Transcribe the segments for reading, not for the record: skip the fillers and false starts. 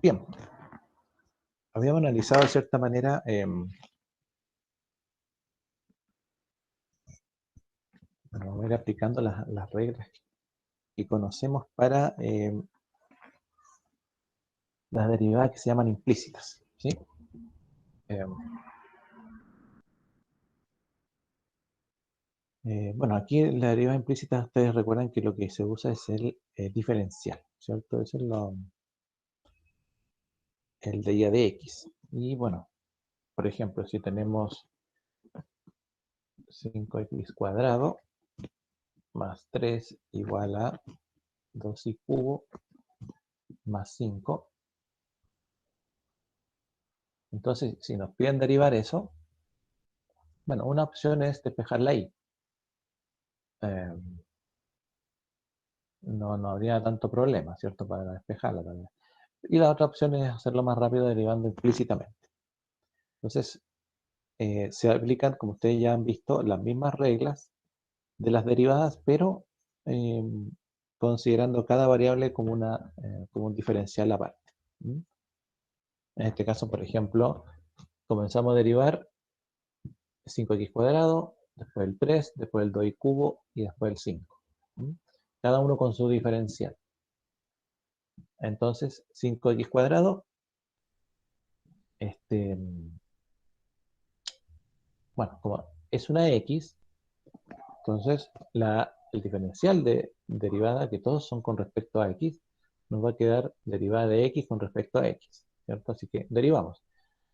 Bien, habíamos analizado de cierta manera vamos a ir aplicando las reglas que conocemos para las derivadas que se llaman implícitas, ¿sí? Bueno, aquí en la derivada implícita ustedes recuerdan que lo que se usa es el diferencial, ¿cierto? Eso es el de y a de x. Y bueno, por ejemplo, si tenemos 5x cuadrado más 3 igual a 2y cubo más 5. Entonces, si nos piden derivar eso, bueno, una opción es despejar la y. No habría tanto problema, ¿cierto? Para despejarla también. Y la otra opción es hacerlo más rápido derivando implícitamente. Entonces, se aplican, como ustedes ya han visto, las mismas reglas de las derivadas, pero eh, considerando cada variable como un diferencial aparte. ¿Mm? En este caso, por ejemplo, comenzamos a derivar 5x cuadrado, después el 3, después el 2y cubo y después el 5. ¿Mm? Cada uno con su diferencial. Entonces, 5x cuadrado, bueno, como es una x, entonces el diferencial de derivada, que todos son con respecto a x, nos va a quedar derivada de x con respecto a x, ¿cierto? Así que derivamos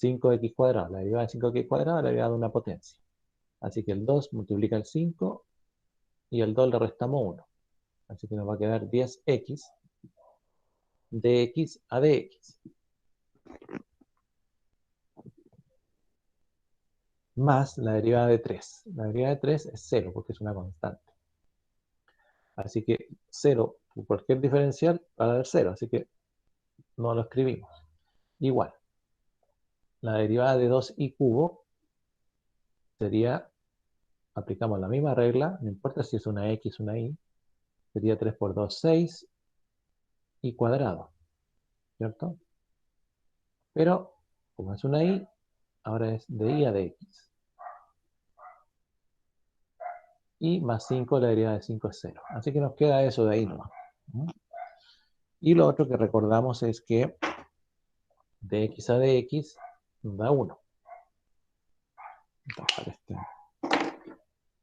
5x cuadrado, la derivada de 5x cuadrado, la derivada de una potencia. Así que el 2 multiplica el 5 y el 2 le restamos 1. Así que nos va a quedar 10x dx a dx. Más la derivada de 3. La derivada de 3 es 0 porque es una constante. Así que 0, cualquier diferencial va a dar 0. Así que no lo escribimos. Igual, la derivada de 2y cubo sería, aplicamos la misma regla, no importa si es una x o una y, sería 3 por 2, 6 y cuadrado, ¿cierto? Pero, como es una y, ahora es de y a de x. Y más 5, la derivada de 5 es 0. Así que nos queda eso de ahí nomás. Y lo otro que recordamos es que dx a dx nos da 1.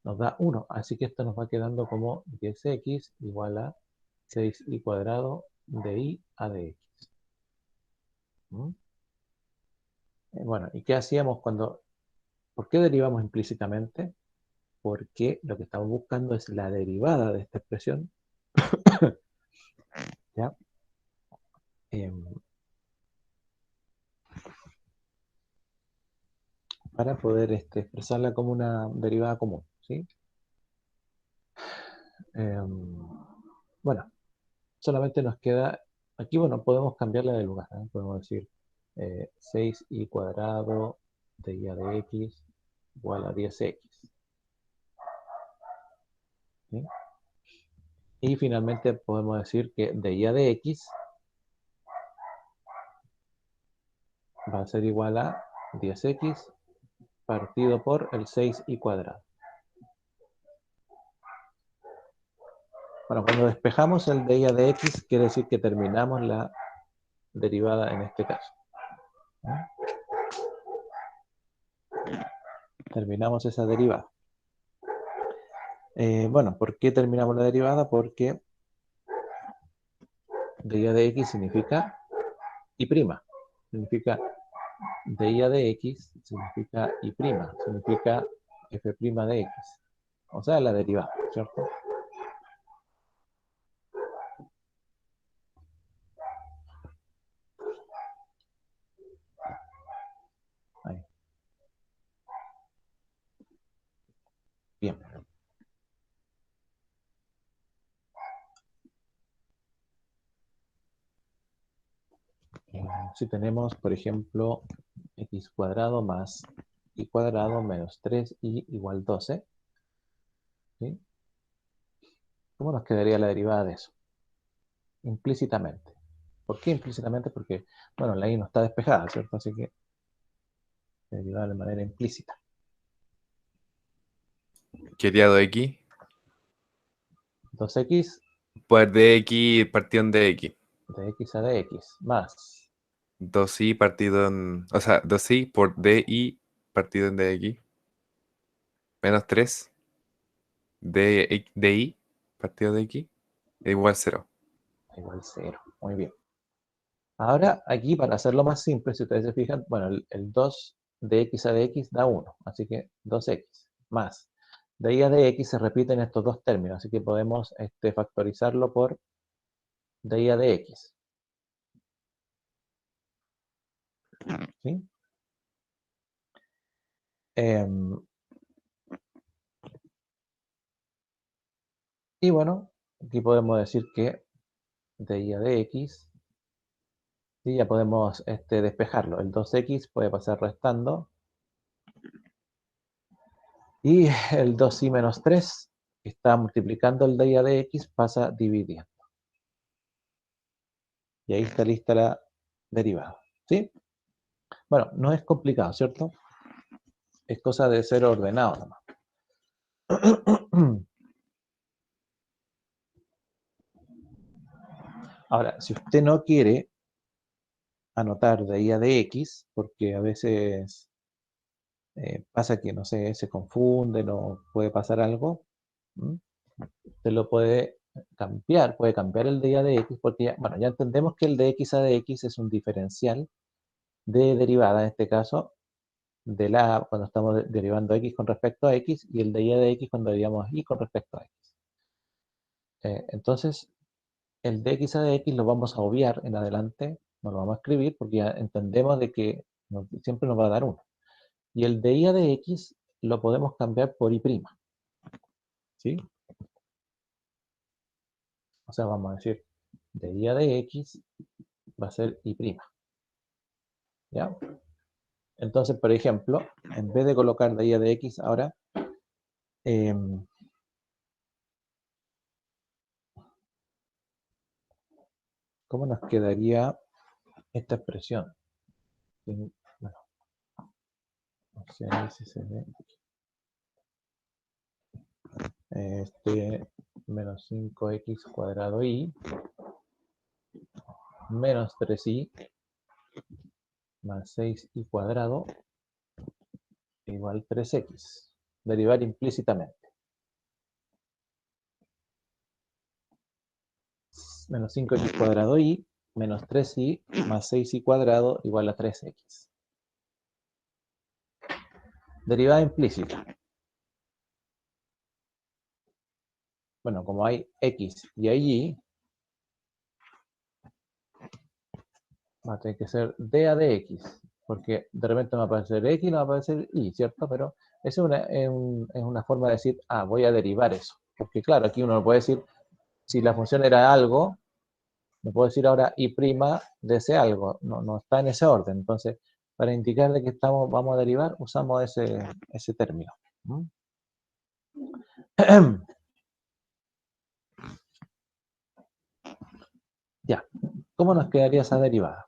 Nos da 1. Así que esto nos va quedando como 10x igual a 6y cuadrado de y a dx. Bueno, ¿y qué hacíamos por qué derivamos implícitamente? Porque lo que estamos buscando es la derivada de esta expresión, ¿ya? Para poder expresarla como una derivada común, ¿sí? Bueno, solamente nos queda, aquí bueno, podemos cambiarla de lugar, ¿eh? Podemos decir 6y cuadrado de y a de x igual a 10x. ¿Sí? Y finalmente podemos decir que de y a de x va a ser igual a 10x partido por el 6y cuadrado. Bueno, cuando despejamos el de y a de x, quiere decir que terminamos la derivada en este caso. Terminamos esa derivada. Bueno, ¿por qué terminamos la derivada? Porque de y a de x significa y prima. Significa de y a de x, significa y prima, significa f' de x. O sea, la derivada, ¿cierto? Ahí. Bien. Si tenemos, por ejemplo, x cuadrado más y cuadrado menos 3y igual 12, ¿sí? ¿Cómo nos quedaría la derivada de eso? Implícitamente. ¿Por qué implícitamente? Porque, bueno, la y no está despejada, ¿cierto? Así que se deriva de manera implícita. ¿Qué sería 2x? 2x Pues dx partido en dx. de x a dx más 2y partido en... O sea, 2y por di partido en dx. Menos 3 di partido de x es igual 0. igual 0. Muy bien. Ahora, aquí, para hacerlo más simple, si ustedes se fijan, bueno, el 2 de x a dx da 1, así que 2x más. De y a dx se repiten estos dos términos, así que podemos factorizarlo por de y a dx. ¿Sí? Y bueno, aquí podemos decir que de y a dx, y ya podemos despejarlo. El 2x puede pasar restando, y el 2y menos 3, que está multiplicando el de y a dx, pasa dividiendo. Y ahí está lista la derivada. ¿Sí? Bueno, no es complicado, ¿cierto? Es cosa de ser ordenado nomás. Ahora, si usted no quiere anotar de y a dx, porque a veces pasa que, no sé, se confunden o puede pasar algo, usted lo puede cambiar el de y a dx, porque ya, bueno, ya entendemos que el de x a dx es un diferencial de derivada, en este caso, de la cuando estamos derivando x con respecto a x, y el de y a de x cuando derivamos y con respecto a x. Entonces, el de x a de x lo vamos a obviar en adelante, no lo vamos a escribir porque ya entendemos de que siempre nos va a dar 1. Y el de y a de x lo podemos cambiar por y', ¿sí? O sea, vamos a decir, de y a de x va a ser y', ¿ya? Entonces, por ejemplo, en vez de colocar de y a de x ahora, em, ¿cómo nos quedaría esta expresión? Bueno, no sé si se ve. Menos 5x cuadrado y menos 3y más 6y cuadrado igual 3x. Derivar implícitamente. Menos 5x cuadrado y menos 3y más 6y cuadrado igual a 3x. Derivada implícita. Bueno, como hay x y hay y, va a tener que ser d a de x, porque de repente me va a aparecer x y no va a aparecer y, ¿cierto? Pero esa es una forma de decir, voy a derivar eso. Porque claro, aquí uno no puede decir, si la función era algo, no puedo decir ahora y' de ese algo, no está en ese orden. Entonces, para indicar de que vamos a derivar, usamos ese término. Ya, ¿cómo nos quedaría esa derivada?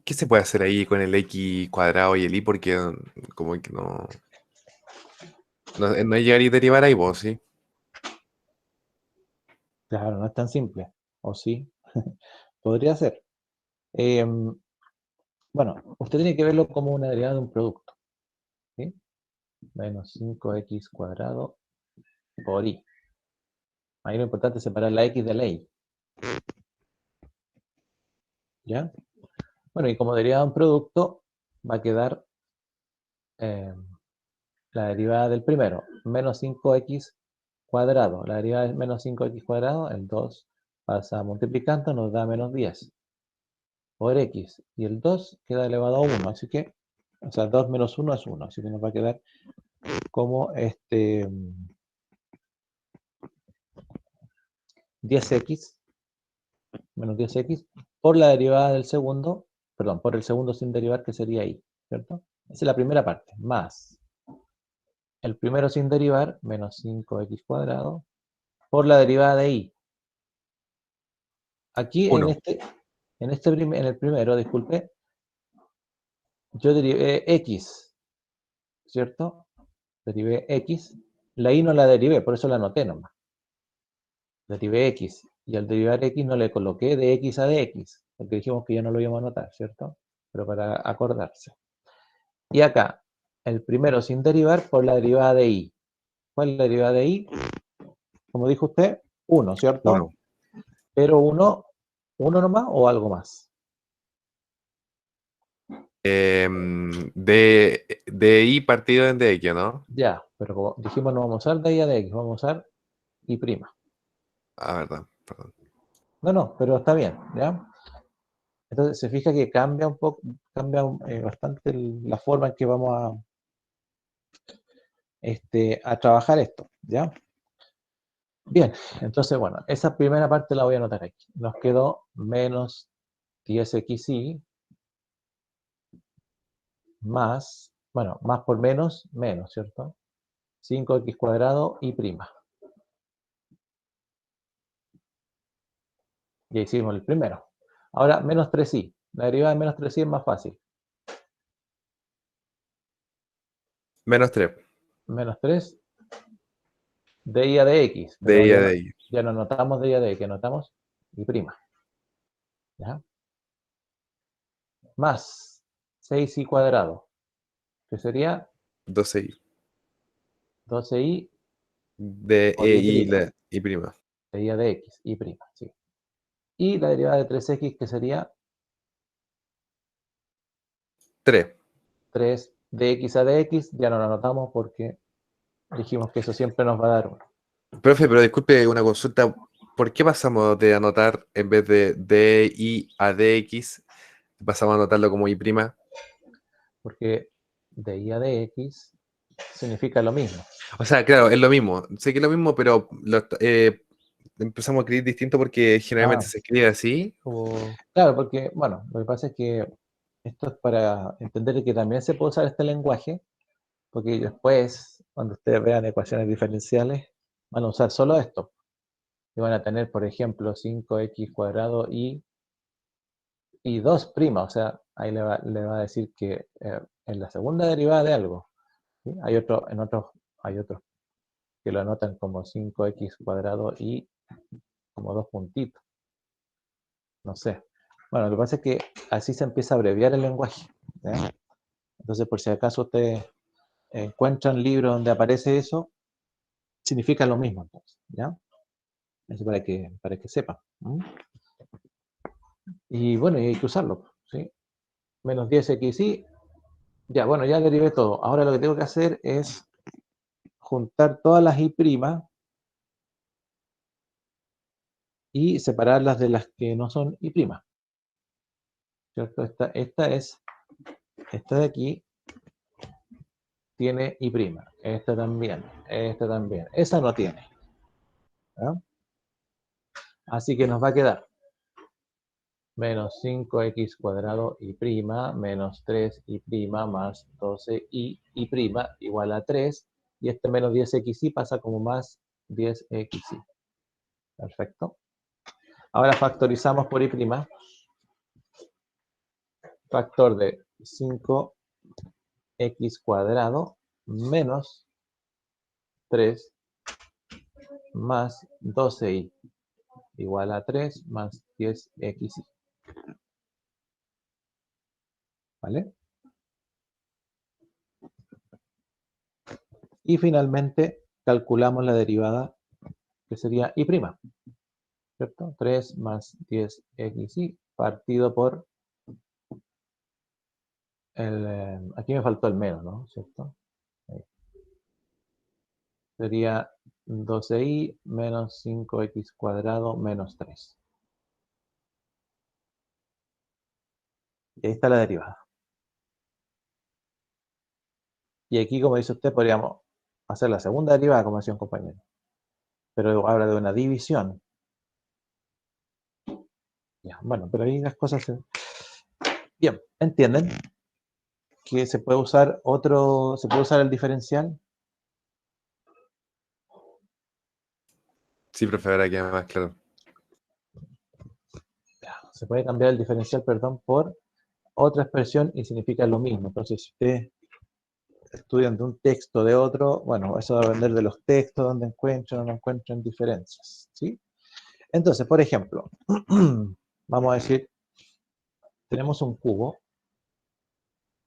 ¿Qué se puede hacer ahí con el x cuadrado y el y? Porque como que no es llegar y derivar ahí, vos, ¿sí? Claro, no es tan simple. ¿O sí? Podría ser. Eh, bueno, usted tiene que verlo como una derivada de un producto. ¿Sí? Menos 5x cuadrado por y. Ahí lo importante es separar la x de la y. ¿Ya? Bueno, y como derivada de un producto, va a quedar eh, la derivada del primero, menos 5x cuadrado. La derivada es menos 5x cuadrado, el 2 pasa multiplicando, nos da menos 10 por x. Y el 2 queda elevado a 1, así que, o sea, 2 menos 1 es 1, así que nos va a quedar como 10x menos 10x, por la derivada del segundo, perdón, por el segundo sin derivar, que sería y, ¿cierto? Esa es la primera parte, más el primero sin derivar, menos 5x cuadrado, por la derivada de y. Aquí en 1. en el primero, disculpe, yo derivé x, ¿cierto? Derivé x, la y no la derivé, por eso la anoté nomás. Derivé x, y al derivar x no le coloqué de x a dx, porque dijimos que ya no lo íbamos a anotar, ¿cierto? Pero para acordarse. Y acá, el primero sin derivar por la derivada de y. ¿Cuál es la derivada de y? Como dijo usted, 1, 1. ¿cierto? Pero 1 nomás o algo más. De i partido en dx, ¿no? Ya, pero como dijimos no vamos a usar de y a dx, vamos a usar y prima. Ah, verdad, perdón. No, pero está bien, ¿ya? Entonces se fija que cambia un poco, cambia bastante la forma en que vamos a trabajar esto, ¿ya? Bien, entonces, bueno, esa primera parte la voy a anotar aquí. Nos quedó menos 10xy más, bueno, más por menos, menos, ¿cierto? 5x cuadrado y prima. Ya hicimos el primero. Ahora, menos 3y. La derivada de menos 3y es más fácil. Menos 3. Menos 3 de y a dx, De pero i a ya no, de i. ya no anotamos de y a dx, anotamos y prima. ¿Ya? Más 6y cuadrado, que sería 12i. 12y De por y i, prima. la i prima. De y a dx, y prima, sí. Y la derivada de 3x, que sería 3. 3 dx a dx, ya no lo anotamos porque dijimos que eso siempre nos va a dar 1. Profe, pero disculpe una consulta. ¿Por qué pasamos de anotar en vez de i a dx, pasamos a anotarlo como i prima? Porque de y a dx significa lo mismo. O sea, claro, es lo mismo. Sé que es lo mismo, pero empezamos a escribir distinto porque generalmente Ah, se escribe así. O... claro, porque, bueno, lo que pasa es que esto es para entender que también se puede usar este lenguaje, porque después, cuando ustedes vean ecuaciones diferenciales, van a usar solo esto. Y van a tener, por ejemplo, 5x cuadrado y 2 prima, o sea, ahí le va a decir que en la segunda derivada de algo, ¿sí? Hay otros que lo anotan como 5x cuadrado y como dos puntitos, no sé. Bueno, lo que pasa es que así se empieza a abreviar el lenguaje, ¿ya? Entonces, por si acaso ustedes encuentran libros donde aparece eso, significa lo mismo, entonces, ¿ya? Eso para que sepan. ¿M? Y bueno, y hay que usarlo, ¿sí? Menos 10xy, ya, bueno, ya derivé todo. Ahora lo que tengo que hacer es juntar todas las y' y separarlas de las que no son y', ¿cierto? Esta de aquí tiene y', esta también, esa no tiene, ¿ya? Así que nos va a quedar menos 5x cuadrado y prima, menos 3y más 12y igual a 3, y este menos 10xy pasa como más 10xy. Perfecto. Ahora factorizamos por y'. Factor de 5x cuadrado menos 3 más 12y igual a 3 más 10xy. ¿Vale? Y finalmente calculamos la derivada que sería y', ¿cierto? 3 más 10xy partido por aquí me faltó el menos, ¿no? ¿Cierto? Ahí. Sería 12y menos 5x cuadrado menos 3. Y ahí está la derivada. Y aquí, como dice usted, podríamos hacer la segunda derivada, como decía un compañero. Pero habla de una división. Ya, bueno, pero ahí las cosas se... Bien, ¿entienden? Que se puede usar el diferencial. Sí, profe, ahora queda más claro. Ya, se puede cambiar el diferencial, perdón, por otra expresión y significa lo mismo. Entonces, si ustedes estudian de un texto de otro, bueno, eso va a depender de los textos, donde encuentran o no encuentran diferencias, ¿sí? Entonces, por ejemplo, vamos a decir, tenemos un cubo.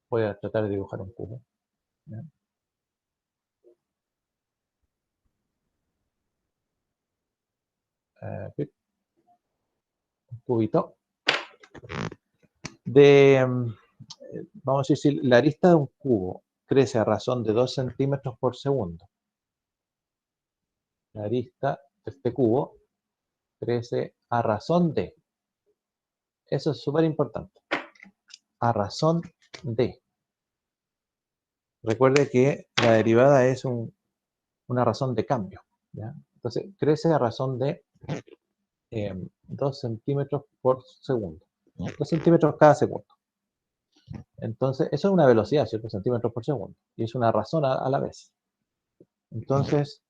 Voy a tratar de dibujar un cubo. ¿Ya? Un cubito de, vamos a decir, si la arista de un cubo crece a razón de 2 centímetros por segundo, la arista de este cubo crece a razón de, eso es súper importante, a razón de. Recuerde que la derivada es una razón de cambio, ¿ya? Entonces, crece a razón de 2 centímetros por segundo, 2 centímetros cada segundo. Entonces, eso es una velocidad, ¿cierto? Centímetros por segundo, y es una razón a la vez. Entonces,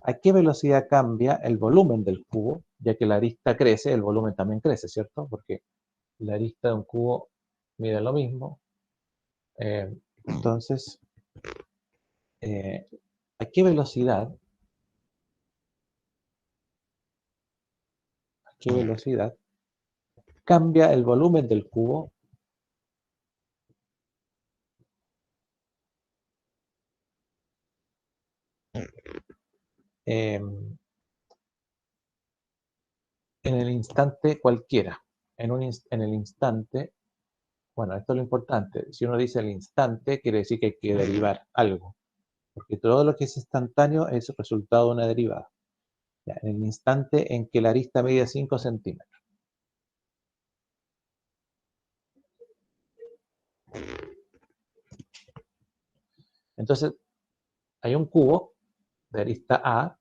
¿a qué velocidad cambia el volumen del cubo? Ya que la arista crece, el volumen también crece, ¿cierto? Porque la arista de un cubo mide lo mismo. Entonces, eh, ¿a qué velocidad cambia el volumen del cubo en el instante cualquiera? En el instante, bueno, esto es lo importante. Si uno dice el instante, quiere decir que hay que derivar algo, porque todo lo que es instantáneo es resultado de una derivada. Ya, en el instante en que la arista mide 5 centímetros. Entonces, hay un cubo de arista A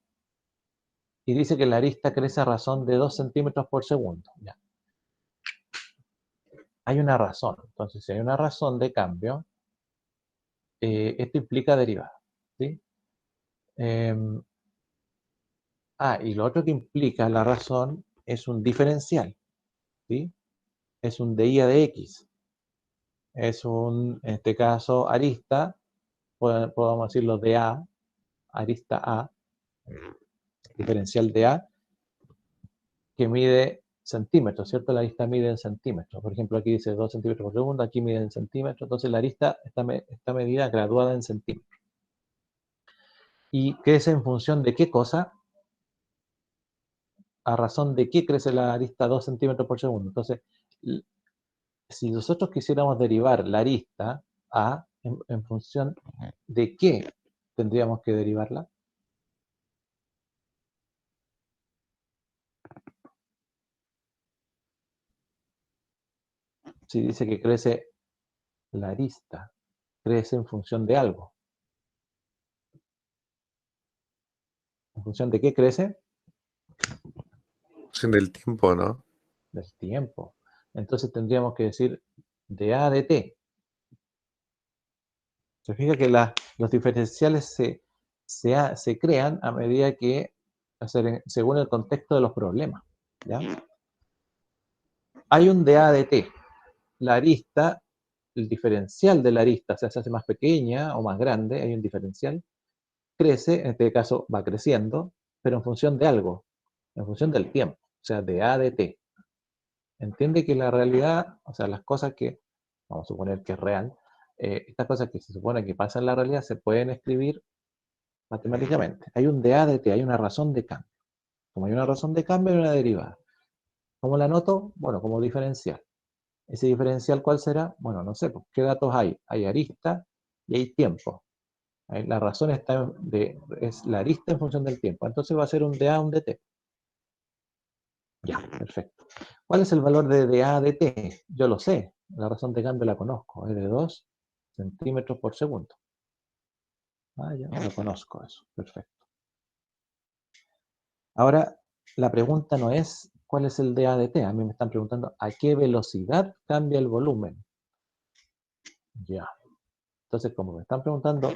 y dice que la arista crece a razón de 2 centímetros por segundo. Ya. Hay una razón. Entonces, si hay una razón de cambio, esto implica derivada. ¿Sí? Eh, y lo otro que implica la razón es un diferencial. ¿Sí? Es un de y a de x. Es en este caso, arista, podemos decirlo de A, arista A, diferencial de A, que mide centímetros, ¿cierto? La arista mide en centímetros. Por ejemplo, aquí dice 2 centímetros por segundo, aquí mide en centímetros. Entonces la arista está medida graduada en centímetros. ¿Y crece en función de qué cosa? ¿A razón de qué crece la arista 2 centímetros por segundo? Entonces, si nosotros quisiéramos derivar la arista A en función de qué tendríamos que derivarla. Si dice que crece la arista, crece en función de algo. ¿En función de qué crece? Función del tiempo, ¿no? Del tiempo. Entonces tendríamos que decir de A de T. Se fija que los diferenciales se crean a medida que, según el contexto de los problemas. ¿Ya? Hay un de A de T. La arista, el diferencial de la arista, o sea, se hace más pequeña o más grande, hay un diferencial, crece, en este caso va creciendo, pero en función de algo, en función del tiempo, o sea, de A de T. Entiende que la realidad, o sea, las cosas que, vamos a suponer que es real, estas cosas que se supone que pasan en la realidad se pueden escribir matemáticamente. Hay un de A de T, hay una razón de cambio. Como hay una razón de cambio, hay una derivada. ¿Cómo la noto? Bueno, como diferencial. ¿Ese diferencial cuál será? Bueno, no sé, pues, ¿qué datos hay? Hay arista y hay tiempo. La razón es la arista en función del tiempo. Entonces va a ser un de A, un de T. Ya, perfecto. ¿Cuál es el valor de A de T? Yo lo sé. La razón de cambio la conozco. Es de 2 centímetros por segundo. Ya lo conozco eso. Perfecto. Ahora, la pregunta no es ¿cuál es el dA de t? A mí me están preguntando a qué velocidad cambia el volumen. Ya. Entonces, como me están preguntando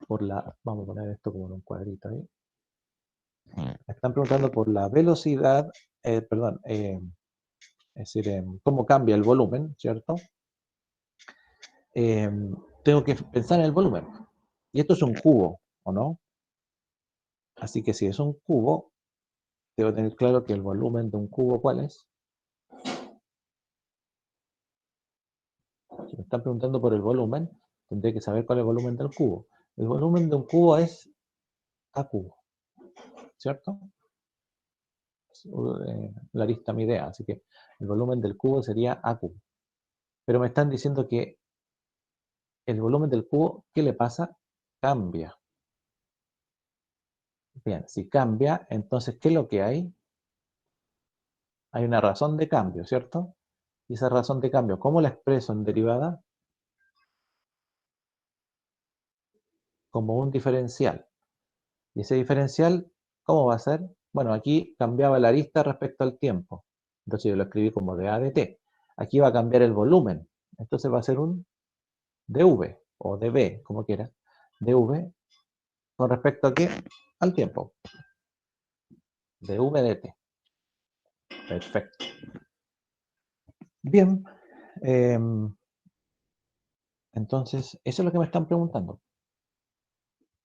por la... Vamos a poner esto como en un cuadrito ahí. Me están preguntando por la velocidad, perdón, es decir, cómo cambia el volumen, ¿cierto? Tengo que pensar en el volumen. Y esto es un cubo, ¿o no? Así que si es un cubo, debo tener claro que el volumen de un cubo, ¿cuál es? Si me están preguntando por el volumen, tendré que saber cuál es el volumen del cubo. El volumen de un cubo es A cubo, ¿cierto? La arista mi idea, así que el volumen del cubo sería A cubo. Pero me están diciendo que el volumen del cubo, ¿qué le pasa? Cambia. Bien, si cambia, entonces, ¿qué es lo que hay? Hay una razón de cambio, ¿cierto? Y esa razón de cambio, ¿cómo la expreso en derivada? Como un diferencial. Y ese diferencial, ¿cómo va a ser? Bueno, aquí cambiaba la arista respecto al tiempo. Entonces yo lo escribí como dA de t. Aquí va a cambiar el volumen. Entonces va a ser un dV o dV, como quiera. dV con respecto a qué? Al tiempo. dV de t. Perfecto. Bien. Entonces, eso es lo que me están preguntando.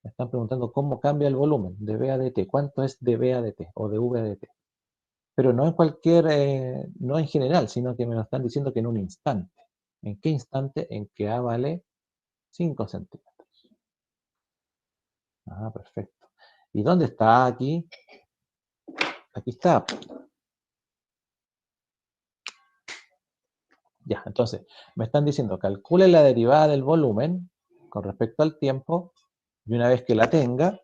Me están preguntando cómo cambia el volumen de V a dt. ¿Cuánto es de V a dt o de V a dt? Pero no en cualquier, no en general, sino que me lo están diciendo que en un instante. ¿En qué instante? En que A vale 5 centímetros. Ah, perfecto. ¿Y dónde está aquí? Aquí está. Ya, entonces, me están diciendo, calcule la derivada del volumen con respecto al tiempo, y una vez que la tenga,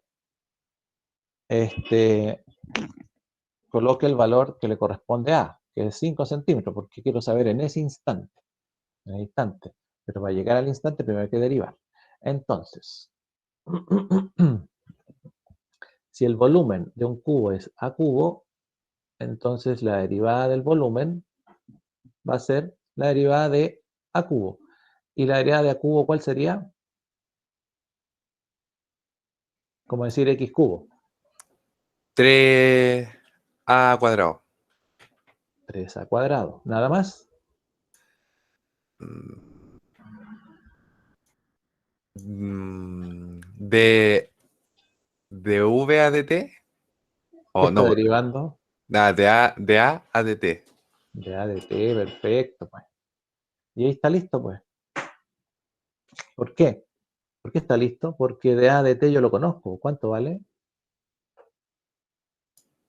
coloque el valor que le corresponde a, que es 5 centímetros, porque quiero saber en ese instante, pero para llegar al instante primero hay que derivar. Entonces, si el volumen de un cubo es A cubo, entonces la derivada del volumen va a ser la derivada de A cubo. ¿Y la derivada de A cubo cuál sería? Como decir X cubo. 3a cuadrado. 3A cuadrado. ¿Nada más? De V a dt. ¿Qué O está no, derivando? nada, de A a dt. De A de T, perfecto, pues. Y ahí está listo, pues. ¿Por qué? ¿Por qué está listo? Porque de A de T yo lo conozco. ¿Cuánto vale?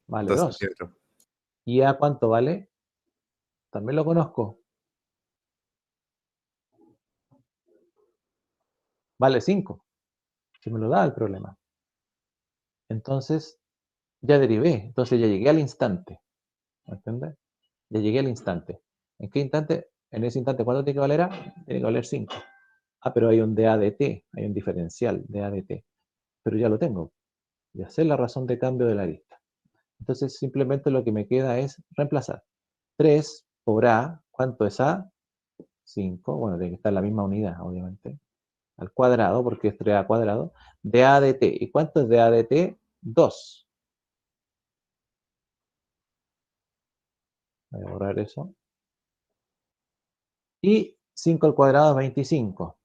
Vale 2 2. centímetros. ¿Y A cuánto vale? También lo conozco. Vale 5. Si me lo da el problema. Entonces, ya derivé. Entonces ya llegué al instante. ¿Me entiendes? Ya llegué al instante. ¿En qué instante? En ese instante, ¿cuánto tiene que valer A? Tiene que valer 5. Ah, pero hay un dA de T. Hay un diferencial de A de T. Pero ya lo tengo. Ya sé la razón de cambio de la lista. Entonces, simplemente lo que me queda es reemplazar. 3 por A. ¿Cuánto es A? 5. Bueno, tiene que estar en la misma unidad, obviamente. Al cuadrado, porque es 3A cuadrado, de A de T. ¿Y cuánto es de A de T? 2. Voy a borrar eso. Y 5 al cuadrado es 25.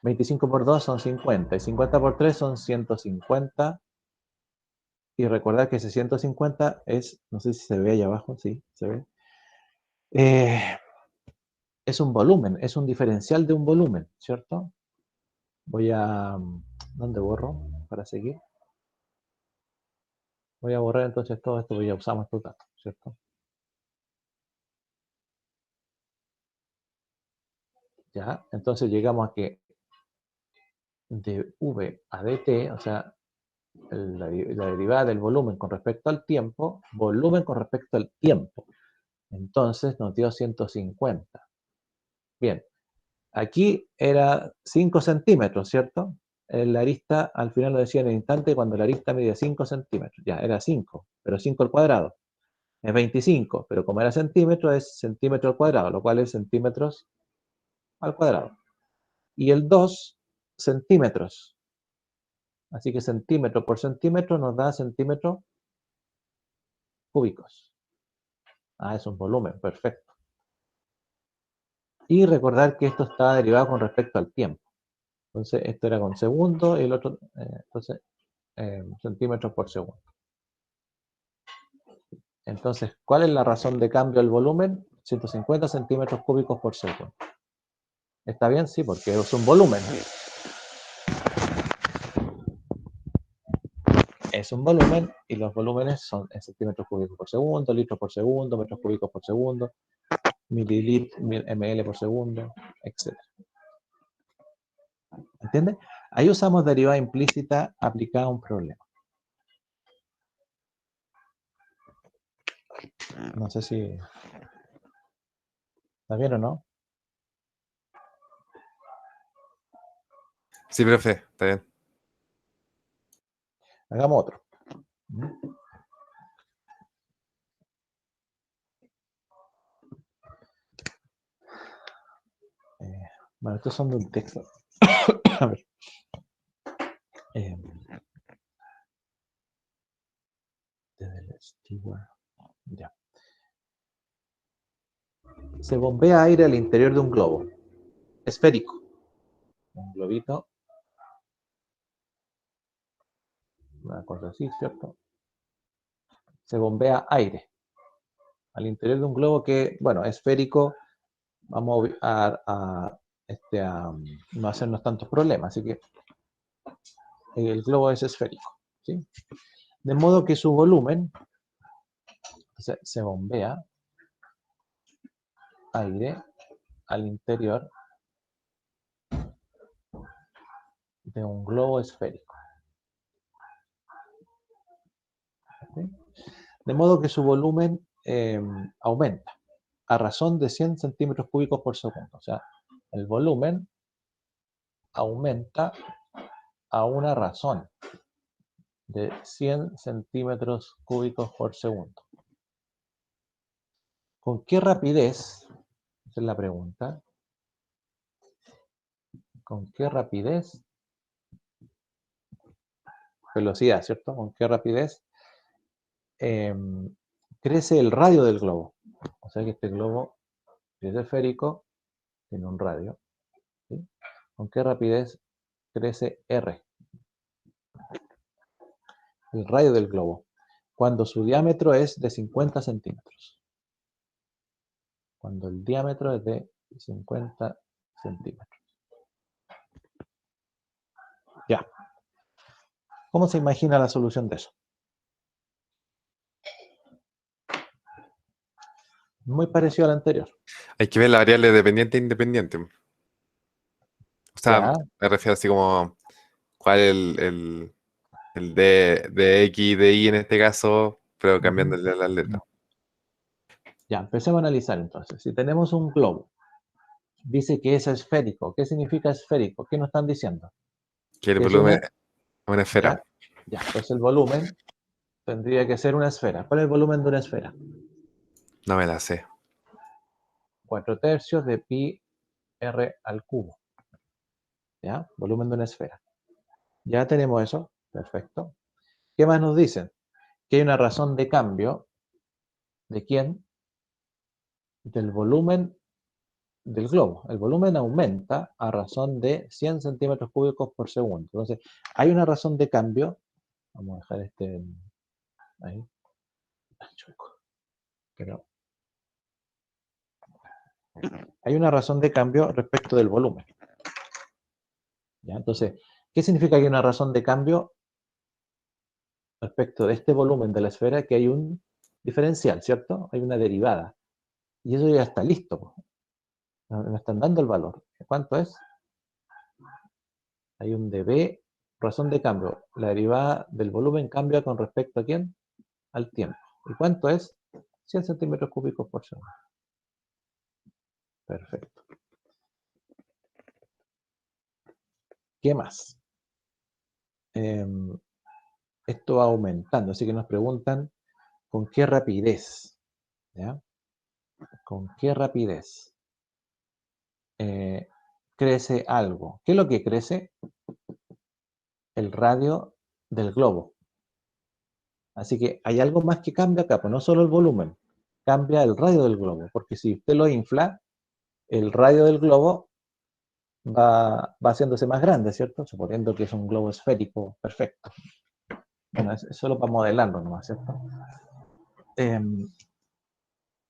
25 por 2 son 50. Y 50 por 3 son 150. Y recordad que ese 150 es, no sé si se ve ahí abajo, sí, se ve. Es un volumen, es un diferencial de un volumen, ¿cierto? Voy a... ¿Dónde borro para seguir? Voy a borrar entonces todo esto, porque ya usamos estos datos, ¿cierto? Ya, entonces llegamos a que de V a dt, o sea, la derivada del volumen con respecto al tiempo, volumen con respecto al tiempo. Entonces nos dio 150. Bien, aquí era 5 centímetros, ¿cierto? La arista al final lo decía en el instante cuando la arista medía 5 centímetros. Ya, era 5, pero 5 al cuadrado. es 25, pero como era centímetro, es centímetro al cuadrado, lo cual es centímetros al cuadrado. Y el 2, centímetros. Así que centímetro por centímetro nos da centímetros cúbicos. Ah, es un volumen, perfecto. Y recordar que esto estaba derivado con respecto al tiempo. Entonces, esto era con segundo y el otro, entonces, centímetros por segundo. Entonces, ¿cuál es la razón de cambio del volumen? 150 centímetros cúbicos por segundo. ¿Está bien? Sí, porque es un volumen. Es un volumen y los volúmenes son en centímetros cúbicos por segundo, litros por segundo, metros cúbicos por segundo, mililitros, ml por segundo, etc. ¿Entiendes? Ahí usamos derivada implícita aplicada a un problema. No sé si está bien o no. Sí, profe, está bien. Hagamos otro. Bueno, estos son de un texto. A ver. Desde el Stewart. Ya. Se bombea aire al interior de un globo esférico. Un globito. Una cosa así, ¿cierto? Se bombea aire al interior de un globo que, bueno, esférico. Vamos a no hacernos tantos problemas. Así que el globo es esférico. ¿Sí? De modo que su volumen se bombea aire al interior de un globo esférico. ¿Sí? De modo que su volumen aumenta a razón de 100 centímetros cúbicos por segundo. O sea, el volumen aumenta a una razón de 100 centímetros cúbicos por segundo. ¿Con qué rapidez? Esa es la pregunta. ¿Con qué rapidez? Velocidad, ¿cierto? ¿Con qué rapidez crece el radio del globo? O sea que este globo es esférico, tiene un radio. ¿Sí? ¿Con qué rapidez crece R? El radio del globo, cuando su diámetro es de 50 centímetros. Cuando el diámetro es de 50 centímetros. Ya. ¿Cómo se imagina la solución de eso? Muy parecido al anterior. Hay que ver la variable dependiente e independiente. O sea, Ya. me refiero así como cuál es el de X y de Y en este caso, pero cambiándole las letras. Ya, empecemos a analizar entonces. Si tenemos un globo, dice que es esférico. ¿Qué significa esférico? ¿Qué nos están diciendo? Que el Que es volumen una... es una Ya, esfera. ya. Pues el volumen tendría que ser una esfera. ¿Cuál es el volumen de una esfera? No me la sé. 4/3 de pi r al cubo. ¿Ya? Volumen de una esfera. Ya tenemos eso. Perfecto. ¿Qué más nos dicen? Que hay una razón de cambio. ¿De quién? Del volumen del globo. El volumen aumenta a razón de 100 centímetros cúbicos por segundo. Entonces, hay una razón de cambio. Vamos a dejar este ahí. Chueco. Pero hay una razón de cambio respecto del volumen. ¿Ya? Entonces, ¿qué significa que hay una razón de cambio respecto de este volumen de la esfera? Que hay un diferencial, ¿cierto? Hay una derivada. Y eso ya está listo. Nos están dando el valor. ¿Cuánto es? Hay un dB, razón de cambio. La derivada del volumen cambia con respecto a quién? Al tiempo. ¿Y cuánto es? 100 centímetros cúbicos por segundo. Perfecto. ¿Qué más? Esto va aumentando, así que nos preguntan con qué rapidez, ¿ya? Con qué rapidez crece algo. ¿Qué es lo que crece? El radio del globo. Así que hay algo más que cambia acá, pues no solo el volumen, cambia el radio del globo, porque si usted lo infla, el radio del globo va haciéndose más grande, ¿cierto? Suponiendo que es un globo esférico perfecto. Bueno, es solo para modelarlo nomás, ¿cierto?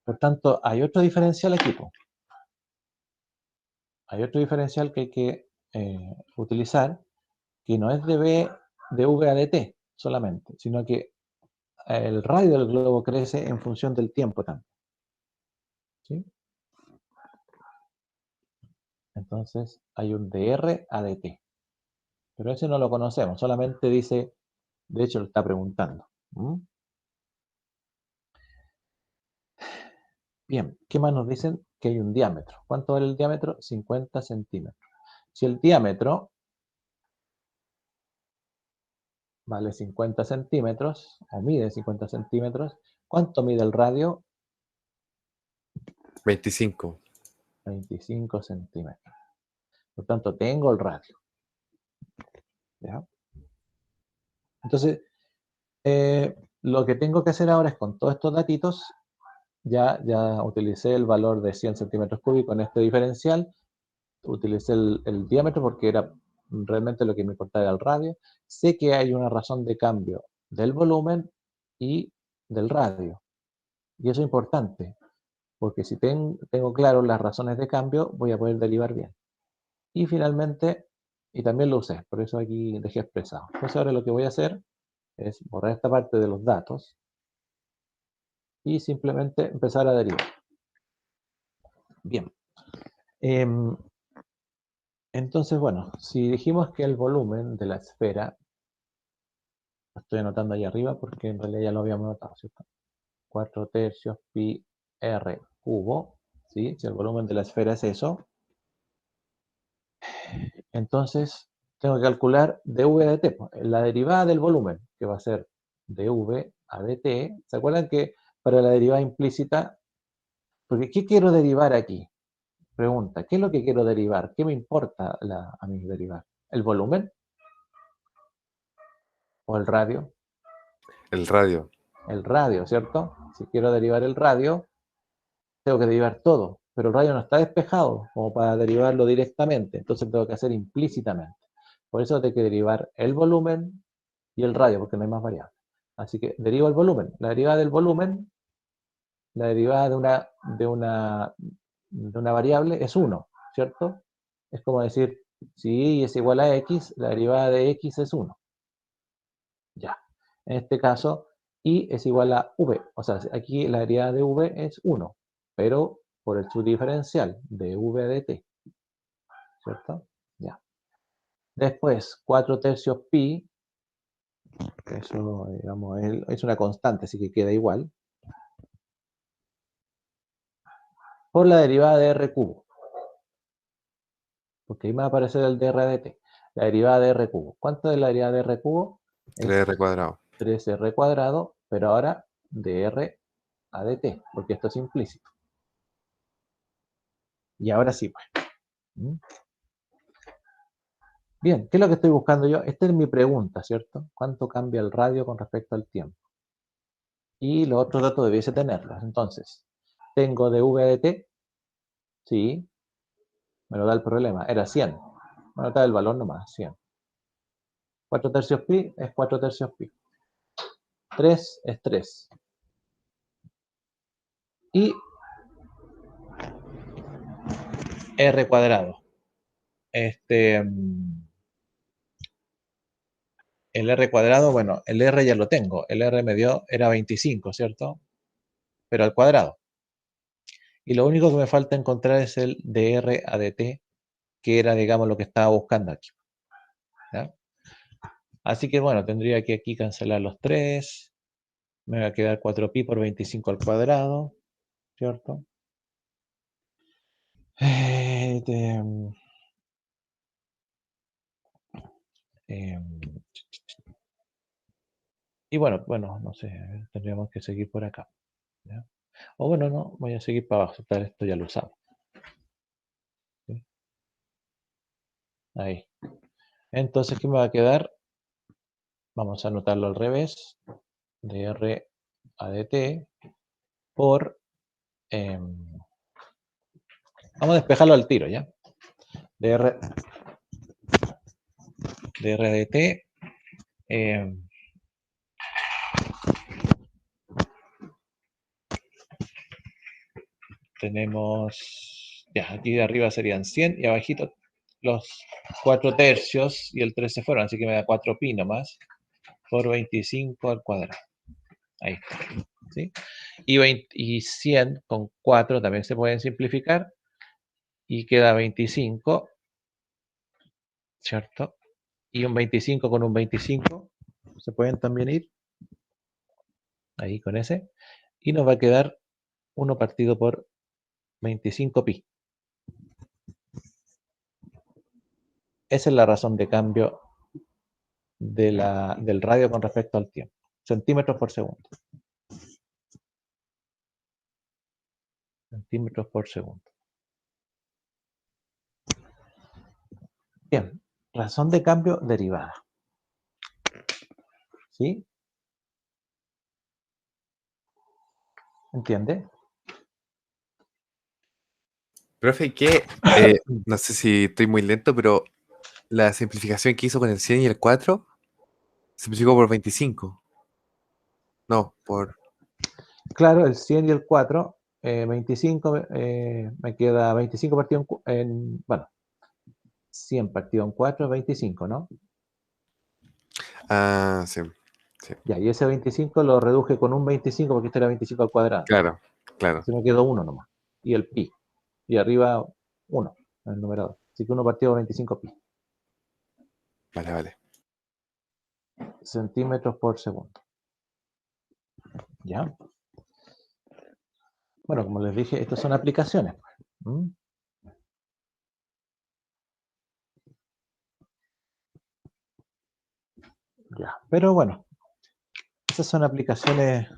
Por tanto, hay otro diferencial aquí, pues. Hay otro diferencial que hay que utilizar, que no es de V a de T solamente, sino que el radio del globo crece en función del tiempo también. ¿Sí? Entonces hay un de R a de T. Pero ese no lo conocemos, solamente dice, de hecho lo está preguntando. Bien, ¿qué más nos dicen? Que hay un diámetro. ¿Cuánto vale el diámetro? 50 centímetros. Si el diámetro vale 50 centímetros, o mide 50 centímetros, ¿cuánto mide el radio? 25. 25 centímetros. Por tanto, tengo el radio. ¿Ya? Entonces, lo que tengo que hacer ahora es con todos estos datitos, ya utilicé el valor de 100 centímetros cúbicos en este diferencial, utilicé el diámetro porque era realmente lo que me importaba el radio. Sé que hay una razón de cambio del volumen y del radio. Y eso es importante, porque si tengo claro las razones de cambio, voy a poder derivar bien. Y finalmente, y también lo usé, por eso aquí dejé expresado. Entonces ahora lo que voy a hacer es borrar esta parte de los datos y simplemente empezar a derivar. Bien. Entonces, bueno, si dijimos que el volumen de la esfera, lo estoy anotando ahí arriba porque en realidad ya lo habíamos anotado, ¿cierto? 4 tercios pi r cubo, ¿sí? Si el volumen de la esfera es eso, entonces tengo que calcular dv a dt, la derivada del volumen, que va a ser dv a dt. ¿Se acuerdan que para la derivada implícita, porque ¿qué quiero derivar aquí? Pregunta, ¿qué es lo que quiero derivar? ¿Qué me importa a mí derivar? ¿El volumen o el radio? El radio. El radio, ¿cierto? Si quiero derivar el radio, tengo que derivar todo, pero el radio no está despejado como para derivarlo directamente, entonces tengo que hacer implícitamente. Por eso tengo que derivar el volumen y el radio, porque no hay más variables. Así que derivo el volumen. La derivada del volumen, la derivada de una variable es 1, ¿cierto? Es como decir, si y es igual a x, la derivada de x es 1. Ya. En este caso, y es igual a v. O sea, aquí la derivada de v es 1, pero por el subdiferencial de v de t. ¿Cierto? Ya. Después, 4 tercios pi, eso, digamos, es una constante, así que queda igual, por la derivada de r cubo. Porque ahí me va a aparecer el dr de t. La derivada de r cubo. ¿Cuánto es la derivada de r cubo? Es 3r cuadrado. 3r cuadrado, pero ahora de r a dt, porque esto es implícito. Y ahora sí, pues. Bien, ¿qué es lo que estoy buscando yo? Esta es mi pregunta, ¿cierto? ¿Cuánto cambia el radio con respecto al tiempo? Y los otros datos debiese tenerlos. Entonces, tengo dv de t, sí, me lo da el problema, era 100. Me lo da el valor nomás, 100. 4 tercios pi es 4 tercios pi. 3 es 3. Y r cuadrado. El r cuadrado, bueno, el r ya lo tengo. El r me dio, era 25, ¿cierto? Pero al cuadrado. Y lo único que me falta encontrar es el dr a dt, que era, digamos, lo que estaba buscando aquí. ¿Ya? Así que, bueno, tendría que aquí cancelar los 3. Me va a quedar 4pi por 25 al cuadrado, ¿cierto? Y bueno, no sé, tendríamos que seguir por acá. ¿Ya? O bueno, no, voy a seguir para abajo, tal, esto ya lo usamos. ¿Sí? Ahí. Entonces, ¿qué me va a quedar? Vamos a anotarlo al revés. dr a dt por... vamos a despejarlo al tiro, ¿ya? dr a dt tenemos, ya, aquí de arriba serían 100 y abajito los 4 tercios y el 3 se fueron, así que me da 4pi nomás por 25 al cuadrado. Ahí está. ¿Sí? Y 100 con 4 también se pueden simplificar y queda 25, ¿cierto? Y un 25 con un 25 se pueden también ir ahí con ese y nos va a quedar 1 partido por 25pi. Esa es la razón de cambio del radio con respecto al tiempo. Centímetros por segundo. Centímetros por segundo. Bien, razón de cambio derivada. ¿Sí? ¿Entiende? Profe, no sé si estoy muy lento, pero la simplificación que hizo con el 100 y el 4 simplificó por 25. No, por... Claro, el 100 y el 4, 25, me queda 25 partido bueno, 100 partido en 4 es 25, ¿no? Ah, sí, sí, Ya, y ese 25 lo reduje con un 25 porque este era 25 al cuadrado. claro, claro. Se me quedó 1 nomás. Y el pi. Y arriba 1, el numerador. Así que 1 partido 25 pi. Vale, vale. Centímetros por segundo. ¿Ya? Bueno, como les dije, estas son aplicaciones. ¿Mm? Ya. Pero bueno, esas son aplicaciones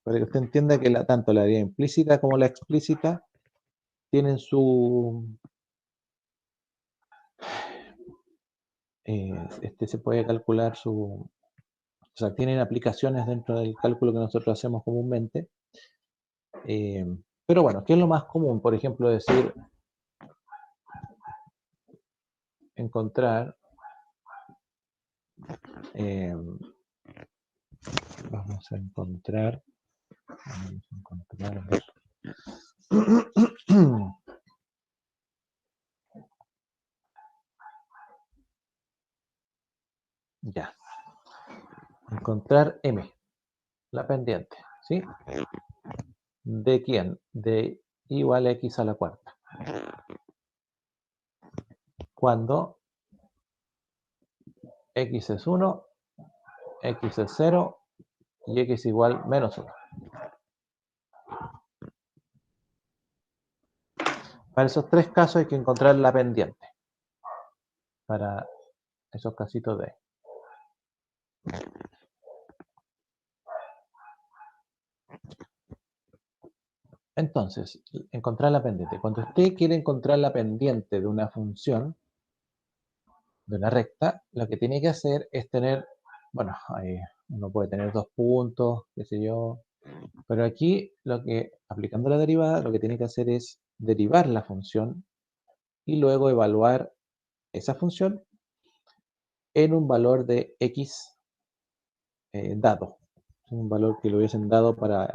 para que usted entienda que tanto la idea implícita como la explícita tienen se puede calcular o sea, tienen aplicaciones dentro del cálculo que nosotros hacemos comúnmente. Eh, pero bueno, ¿qué es lo más común? Por ejemplo, decir, encontrar, eh, vamos a encontrar, ya, encontrar m, la pendiente, ¿sí? ¿De quién? De igual a x a la cuarta. Cuando x es 1, x es 0 y x igual menos 1. Para esos tres casos hay que encontrar la pendiente. Para esos casitos de... Entonces, encontrar la pendiente. Cuando usted quiere encontrar la pendiente de una función, de una recta, lo que tiene que hacer es tener, bueno, uno puede tener 2 puntos, qué sé yo, pero aquí aplicando la derivada, lo que tiene que hacer es derivar la función y luego evaluar esa función en un valor de x dado, un valor que lo hubiesen dado para...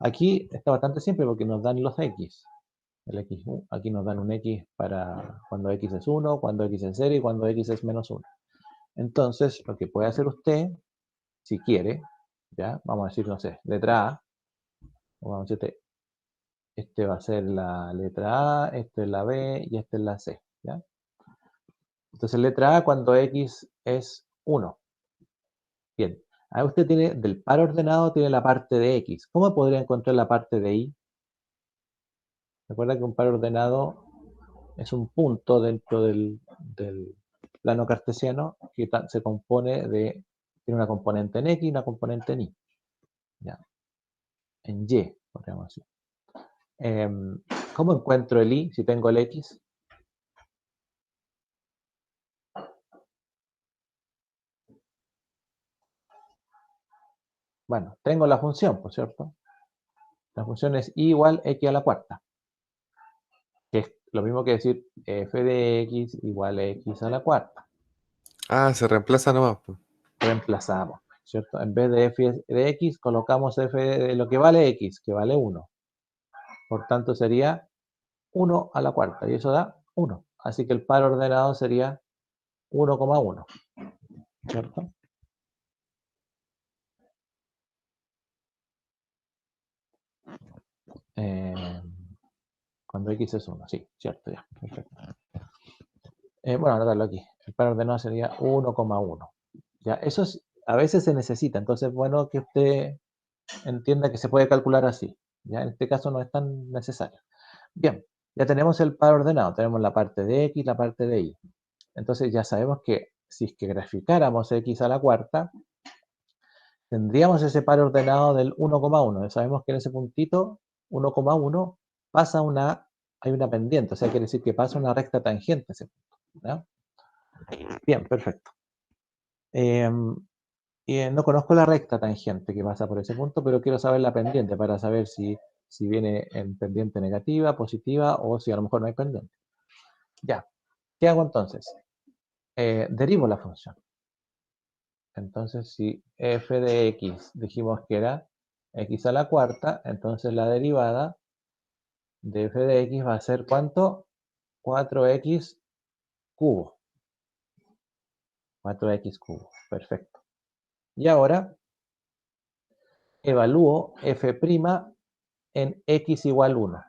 Aquí está bastante simple porque nos dan los x. Aquí nos dan un x para cuando x es 1, cuando x es 0 y cuando x es menos 1. Entonces, lo que puede hacer usted, si quiere, ¿ya? Vamos a decir, no sé, letra A, o vamos a decir, este va a ser la letra A, esta es la B y esta es la C, ¿ya? Entonces, letra A cuando x es 1. Bien, ahí usted tiene, del par ordenado, tiene la parte de x. ¿Cómo podría encontrar la parte de y? Recuerda que un par ordenado es un punto dentro del plano cartesiano que se compone de Tiene una componente en X y una componente en Y. ¿Ya? En Y, podríamos decir. ¿Cómo encuentro el Y si tengo el X? Bueno, tengo la función, por cierto. La función es Y igual X a la cuarta. Que es lo mismo que decir f de X igual X a la cuarta. Ah, se reemplaza nomás, pues. Reemplazamos, ¿cierto? En vez de f de X, colocamos f de lo que vale X, que vale 1. Por tanto, sería 1 a la cuarta, y eso da 1. Así que el par ordenado sería 1,1, ¿cierto? Cuando X es 1, sí, cierto, ya, perfecto. Bueno, anotarlo aquí. El par ordenado sería 1,1. Ya, eso es, a veces se necesita, entonces es bueno que usted entienda que se puede calcular así. Ya, en este caso no es tan necesario. Bien, ya tenemos el par ordenado, tenemos la parte de X, la parte de Y. Entonces ya sabemos que si es que graficáramos X a la cuarta, tendríamos ese par ordenado del 1,1. Sabemos que en ese puntito 1,1 pasa hay una pendiente, o sea, quiere decir que pasa una recta tangente ese punto. ¿Ya? Bien, perfecto. No conozco la recta tangente que pasa por ese punto, pero quiero saber la pendiente para saber si viene en pendiente negativa, positiva o si a lo mejor no hay pendiente. Ya, ¿qué hago entonces? Derivo la función. Entonces, si f de x dijimos que era x a la cuarta, entonces la derivada de f de x va a ser ¿cuánto? 4x cubo. 4x cubo, perfecto. Y ahora evalúo f' en x igual 1,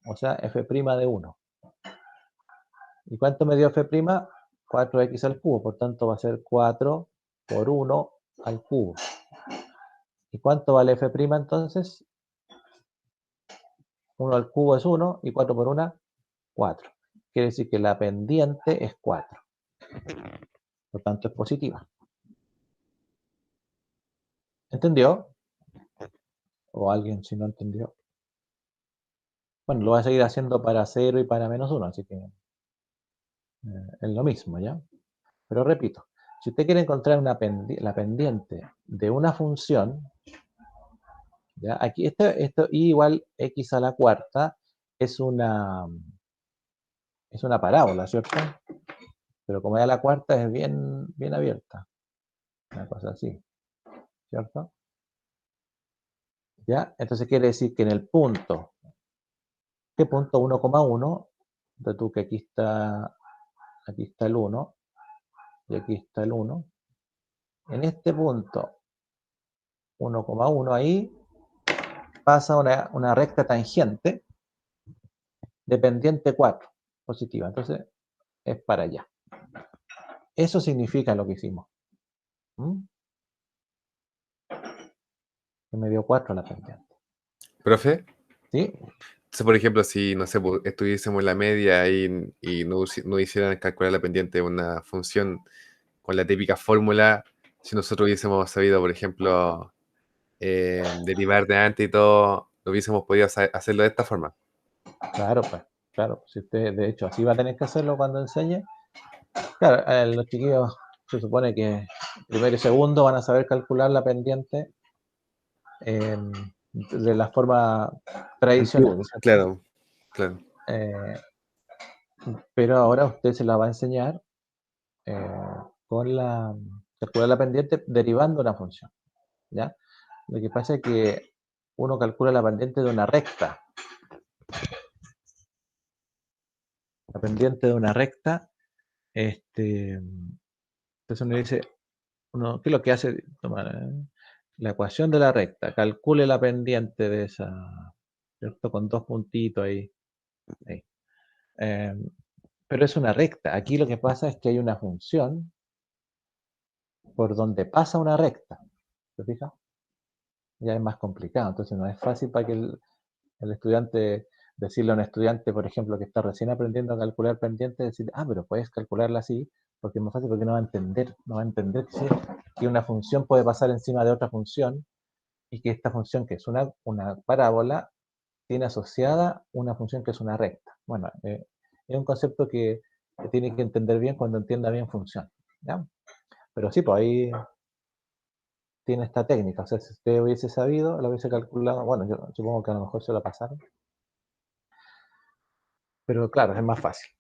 o sea, f' de 1. ¿Y cuánto me dio f'? 4x al cubo, por tanto va a ser 4 por 1 al cubo. ¿Y cuánto vale f' entonces? 1 al cubo es 1 y 4 por 1, 4. Quiere decir que la pendiente es 4. Por tanto es positiva. ¿Entendió? ¿O alguien si no entendió? Bueno, lo voy a seguir haciendo para 0 y para menos 1, así que es lo mismo, ¿ya? Pero repito, si usted quiere encontrar la pendiente de una función, ¿ya? Aquí esto y igual x a la cuarta es una parábola, ¿cierto? Pero como ya la cuarta es bien, bien abierta, una cosa así, ¿cierto? ¿Ya? Entonces quiere decir que en el punto, ¿qué punto? 1,1, de tú que aquí está el 1 y aquí está el 1. En este punto 1,1 ahí pasa una recta tangente de pendiente 4, positiva. Entonces es para allá. Eso significa lo que hicimos. Que me dio 4 la pendiente. ¿Profe? ¿Sí? Entonces, por ejemplo, si, no sé, pues, estuviésemos en la media y no hicieran calcular la pendiente de una función con la típica fórmula, si nosotros hubiésemos sabido, por ejemplo, derivar de antes y todo, lo hubiésemos podido hacerlo de esta forma. Claro, pues. Claro, si usted, de hecho, así va a tener que hacerlo cuando enseñe. Claro, los chiquillos se supone que primero y segundo van a saber calcular la pendiente de la forma tradicional, ¿cierto? Claro, claro. Pero ahora usted se la va a enseñar con calcular la pendiente derivando una función, ¿ya? Lo que pasa es que uno calcula la pendiente de una recta. La pendiente de una recta, entonces uno dice, ¿qué es lo que hace? La ecuación de la recta, calcule la pendiente de esa, ¿cierto? Con dos puntitos ahí. Ahí. Pero es una recta. Aquí lo que pasa es que hay una función por donde pasa una recta. ¿Te fijas? Ya es más complicado. Entonces no es fácil para que el estudiante, decirle a un estudiante, por ejemplo, que está recién aprendiendo a calcular pendiente, decir, pero puedes calcularla así, porque es más fácil, porque no va a entender que una función puede pasar encima de otra función y que esta función, que es una parábola, tiene asociada una función que es una recta. Bueno, es un concepto que tiene que entender bien cuando entienda bien función. ¿Ya? Pero sí, pues ahí tiene esta técnica. O sea, si usted hubiese sabido, lo hubiese calculado. Bueno, yo supongo que a lo mejor se lo pasaron. Pero claro, es más fácil.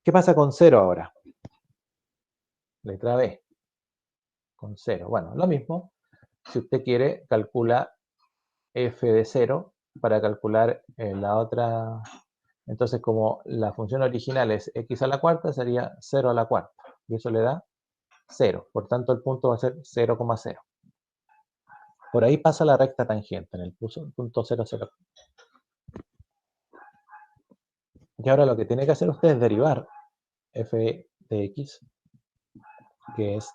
¿Qué pasa con 0 ahora? Letra B. Con 0. Bueno, lo mismo. Si usted quiere, calcula f de 0 para calcular la otra. Entonces, como la función original es x a la cuarta, sería 0 a la cuarta. Y eso le da 0. Por tanto, el punto va a ser 0,0. Por ahí pasa la recta tangente, en el punto 0, 0. Y ahora lo que tiene que hacer usted es derivar f de x, que es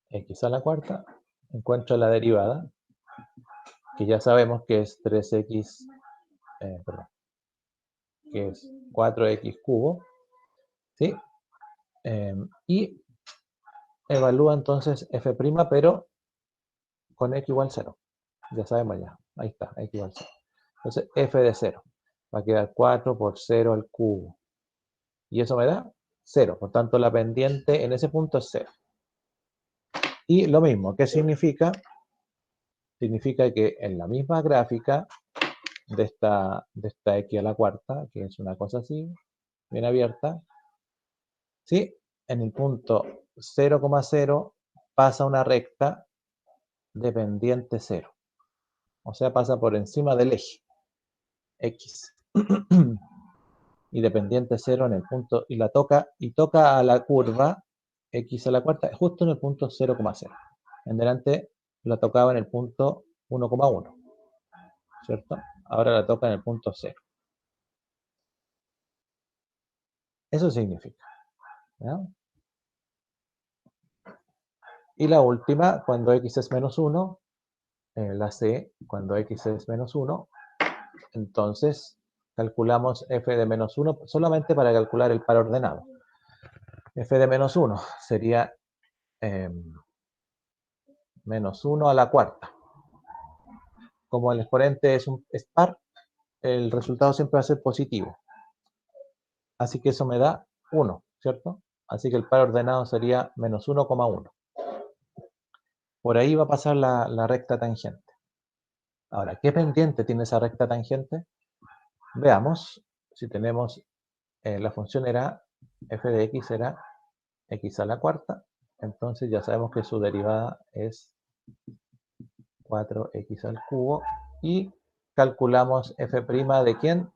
x a la cuarta. Encuentro la derivada, que ya sabemos que es 3x, perdón, que es 4x cubo, ¿sí? Y evalúa entonces f', pero con x igual 0. Ya sabemos ya. Ahí está, x igual 0. Entonces, f de 0. Va a quedar 4 por 0 al cubo. Y eso me da 0. Por tanto, la pendiente en ese punto es 0. Y lo mismo, ¿qué significa? Significa que en la misma gráfica de esta x a la cuarta, que es una cosa así, bien abierta, ¿sí? En el punto 0,0 pasa una recta de pendiente 0. O sea, pasa por encima del eje x. Y de pendiente 0 en el punto, y toca a la curva x a la cuarta justo en el punto 0,0. En delante la tocaba en el punto 1,1, ¿cierto? Ahora la toca en el punto 0. Eso significa, ¿ya? Y la última, cuando x es menos 1, la C, cuando x es menos 1, entonces calculamos f de menos 1 solamente para calcular el par ordenado. F de menos 1 sería menos 1 a la cuarta. Como el exponente es par, el resultado siempre va a ser positivo. Así que eso me da 1, ¿cierto? Así que el par ordenado sería menos 1,1. Por ahí va a pasar la recta tangente. Ahora, ¿qué pendiente tiene esa recta tangente? Veamos. Si tenemos, la función era f de x era x a la cuarta, entonces ya sabemos que su derivada es 4x al cubo y calculamos f' de quién,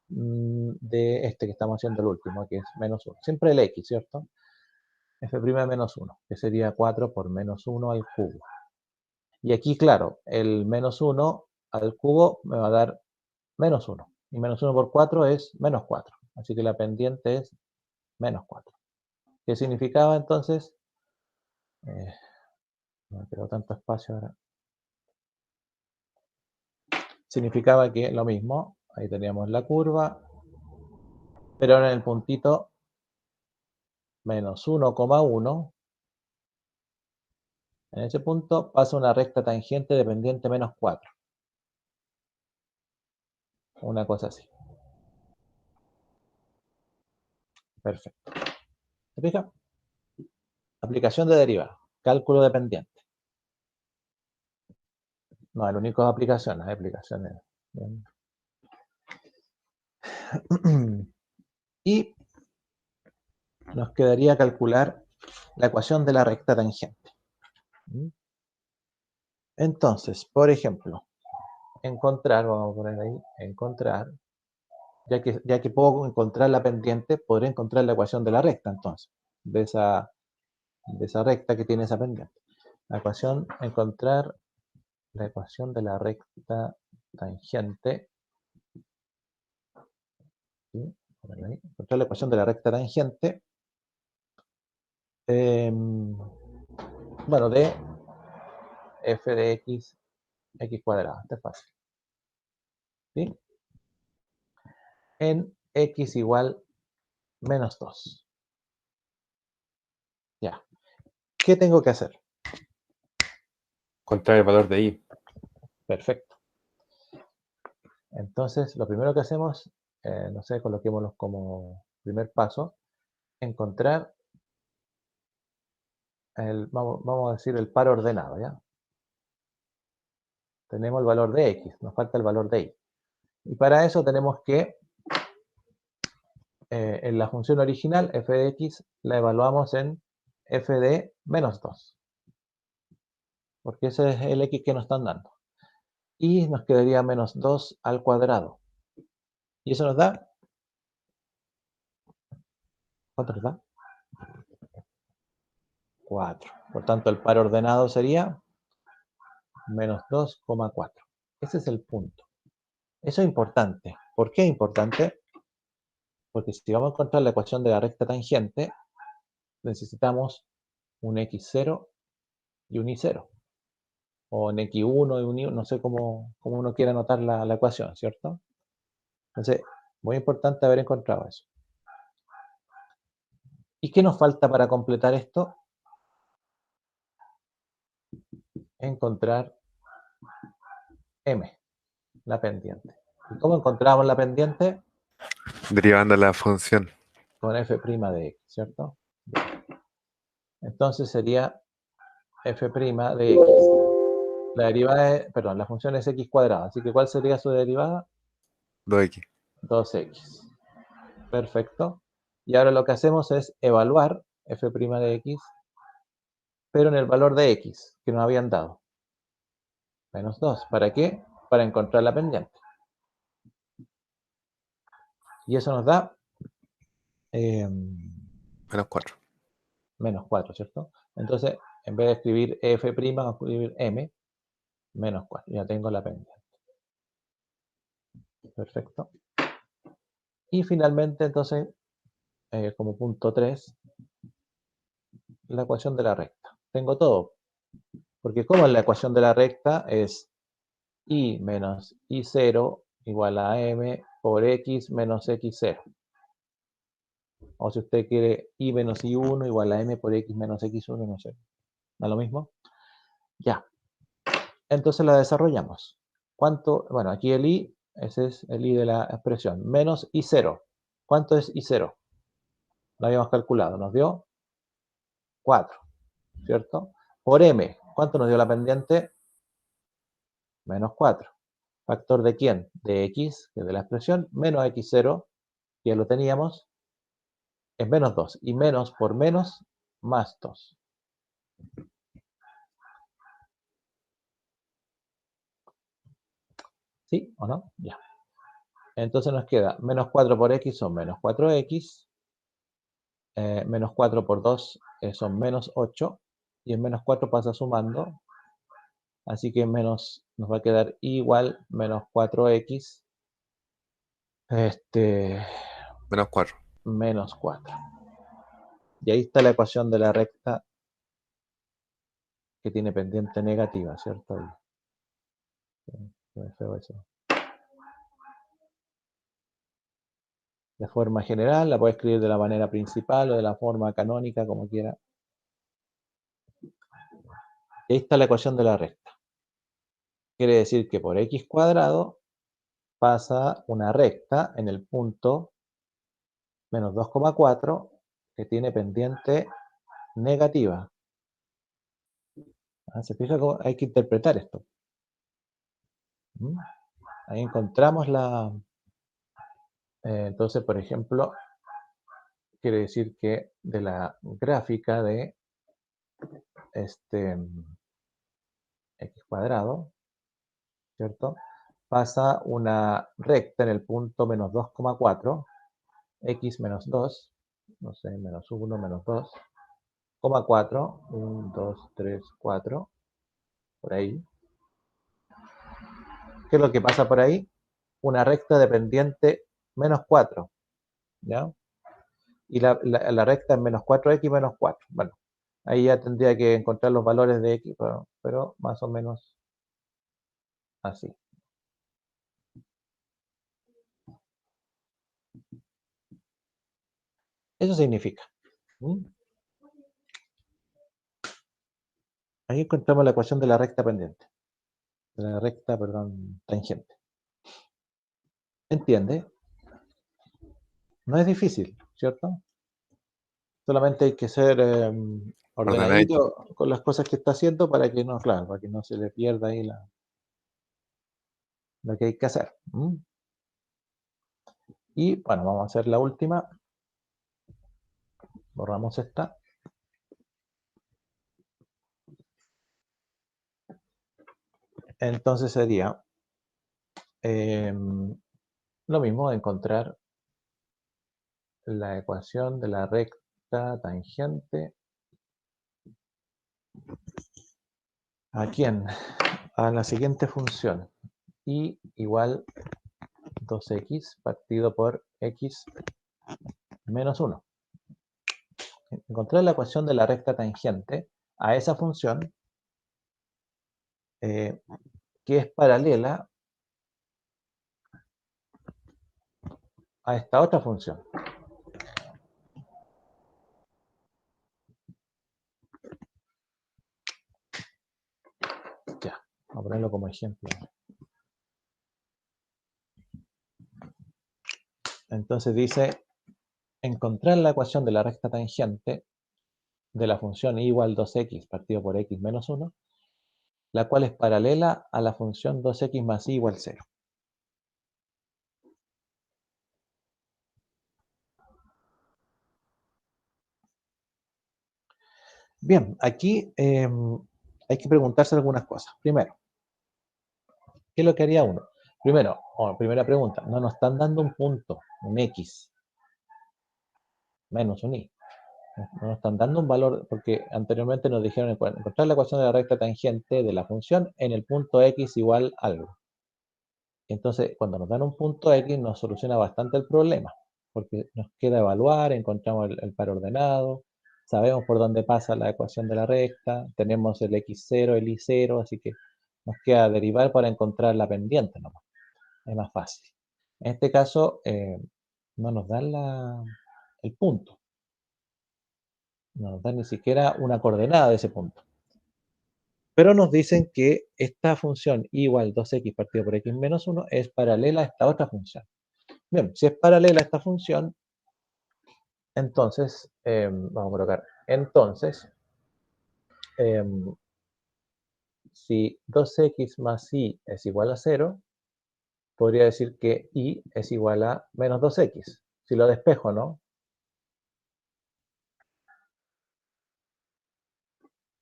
de este que estamos haciendo el último, que es menos 1. Siempre el x, ¿cierto? F' de menos 1, que sería 4 por menos 1 al cubo. Y aquí, claro, el menos 1 al cubo me va a dar menos 1. Y menos 1 por 4 es menos 4. Así que la pendiente es menos 4. ¿Qué significaba entonces? No me quedó tanto espacio ahora. Significaba que lo mismo, ahí teníamos la curva, pero ahora en el puntito menos 1,1, en ese punto pasa una recta tangente de pendiente menos 4. Una cosa así. Perfecto. ¿Se fija? Aplicación de derivada. Cálculo de pendiente. No, el único de aplicaciones. Hay aplicaciones. Bien. Y nos quedaría calcular la ecuación de la recta tangente. Entonces, por ejemplo, encontrar, vamos a poner ahí, encontrar, ya que puedo encontrar la pendiente, podré encontrar la ecuación de la recta, entonces, de esa recta que tiene esa pendiente. La ecuación, encontrar la ecuación de la recta tangente, ¿sí? Encontrar la ecuación de la recta tangente, bueno, de f de x, x cuadrado, esto es fácil, ¿sí? En x igual menos 2. ¿Qué tengo que hacer? Encontrar el valor de i. Perfecto. Entonces, lo primero que hacemos, no sé, coloquémoslo como primer paso, encontrar vamos a decir el par ordenado, ¿ya? Tenemos el valor de x, nos falta el valor de y. Y para eso tenemos que, en la función original, f de x, la evaluamos en f de menos 2. Porque ese es el x que nos están dando. Y nos quedaría menos 2 al cuadrado. Y eso nos da, ¿cuánto nos da? 4. Por tanto, el par ordenado sería menos 2,4. Ese es el punto. Eso es importante. ¿Por qué es importante? Porque si vamos a encontrar la ecuación de la recta tangente, necesitamos un x0 y un y0. O un x1 y un y1, no sé cómo uno quiere anotar la ecuación, ¿cierto? Entonces, muy importante haber encontrado eso. ¿Y qué nos falta para completar esto? Encontrar m, la pendiente. ¿Y cómo encontramos la pendiente? Derivando la función. Con f' de x, ¿cierto? Entonces sería f' de x. La derivada es, perdón, la función es x cuadrada. Así que ¿cuál sería su derivada? 2x. 2x. Perfecto. Y ahora lo que hacemos es evaluar f' de x, pero en el valor de x que nos habían dado. Menos 2. ¿Para qué? Para encontrar la pendiente. Y eso nos da Menos 4. menos 4, ¿cierto? Entonces, en vez de escribir f', vamos a escribir m, menos 4. Ya tengo la pendiente. Perfecto. Y finalmente, entonces, como punto 3, la ecuación de la recta. Tengo todo. Porque como es la ecuación de la recta, es y menos y0 igual a m por x menos x0. O si usted quiere y menos y1 igual a m por x menos x1, no sé. ¿Da lo mismo? Ya. Entonces la desarrollamos. ¿Cuánto? Bueno, aquí el i, ese es el i de la expresión. Menos y0. ¿Cuánto es y0? Lo habíamos calculado. Nos dio 4, ¿cierto? Por m. ¿Cuánto nos dio la pendiente? Menos 4. ¿Factor de quién? De x, que es de la expresión, menos x0, que ya lo teníamos, es menos 2. Y menos por menos, más 2. ¿Sí o no? Ya. Entonces nos queda menos 4 por x son menos 4x, menos 4 por 2 son menos 8, y el menos 4 pasa sumando, así que menos nos va a quedar igual menos 4x, Menos 4. menos 4. Y ahí está la ecuación de la recta que tiene pendiente negativa, ¿cierto? Qué feo eso. De forma general, la puede escribir de la manera principal o de la forma canónica, como quiera. Y ahí está la ecuación de la recta. Quiere decir que por x cuadrado pasa una recta en el punto menos 2,4 que tiene pendiente negativa. ¿Se fija cómo hay que interpretar esto? Ahí encontramos la... entonces, por ejemplo, quiere decir que de la gráfica de x cuadrado, ¿cierto? Pasa una recta en el punto menos 2,4, x menos 2, no sé, menos 1, menos 2, 4, 1, 2, 3, 4, por ahí. ¿Qué es lo que pasa por ahí? Una recta de pendiente menos 4, ¿ya? Y la recta es menos 4x menos 4. Bueno, ahí ya tendría que encontrar los valores de x, pero más o menos así. Eso significa. Ahí encontramos la ecuación de la recta pendiente. De la recta, perdón, tangente. ¿Entiende? No es difícil, ¿cierto? Solamente hay que ser Ordenadito. ordenadito con las cosas que está haciendo para que no, claro, para que no se le pierda ahí lo que hay que hacer. Y bueno, vamos a hacer la última. Borramos esta. Entonces sería lo mismo, encontrar la ecuación de la recta tangente. ¿A quién? A la siguiente función. Y igual 2x partido por x menos 1. Encontrar la ecuación de la recta tangente a esa función que es paralela a esta otra función. Ya, vamos a ponerlo como ejemplo. Entonces dice, encontrar la ecuación de la recta tangente de la función y igual 2x partido por x menos 1, la cual es paralela a la función 2x más y igual 0. Bien, aquí hay que preguntarse algunas cosas. Primero, ¿qué es lo que haría uno? Primero, primera pregunta, no nos están dando un punto, un x, menos un y. No nos están dando un valor, porque anteriormente nos dijeron encontrar la ecuación de la recta tangente de la función en el punto x igual algo. Entonces, cuando nos dan un punto x, nos soluciona bastante el problema, porque nos queda evaluar, encontramos el par ordenado, sabemos por dónde pasa la ecuación de la recta, tenemos el x0, el y0, así que nos queda derivar para encontrar la pendiente nomás. Es más fácil. En este caso, no nos dan el punto, no nos dan ni siquiera una coordenada de ese punto. Pero nos dicen que esta función y igual 2x partido por x menos 1 es paralela a esta otra función. Bien, si es paralela a esta función, entonces, vamos a colocar, entonces, si 2x más y es igual a 0, podría decir que y es igual a menos 2x. Si lo despejo, ¿no?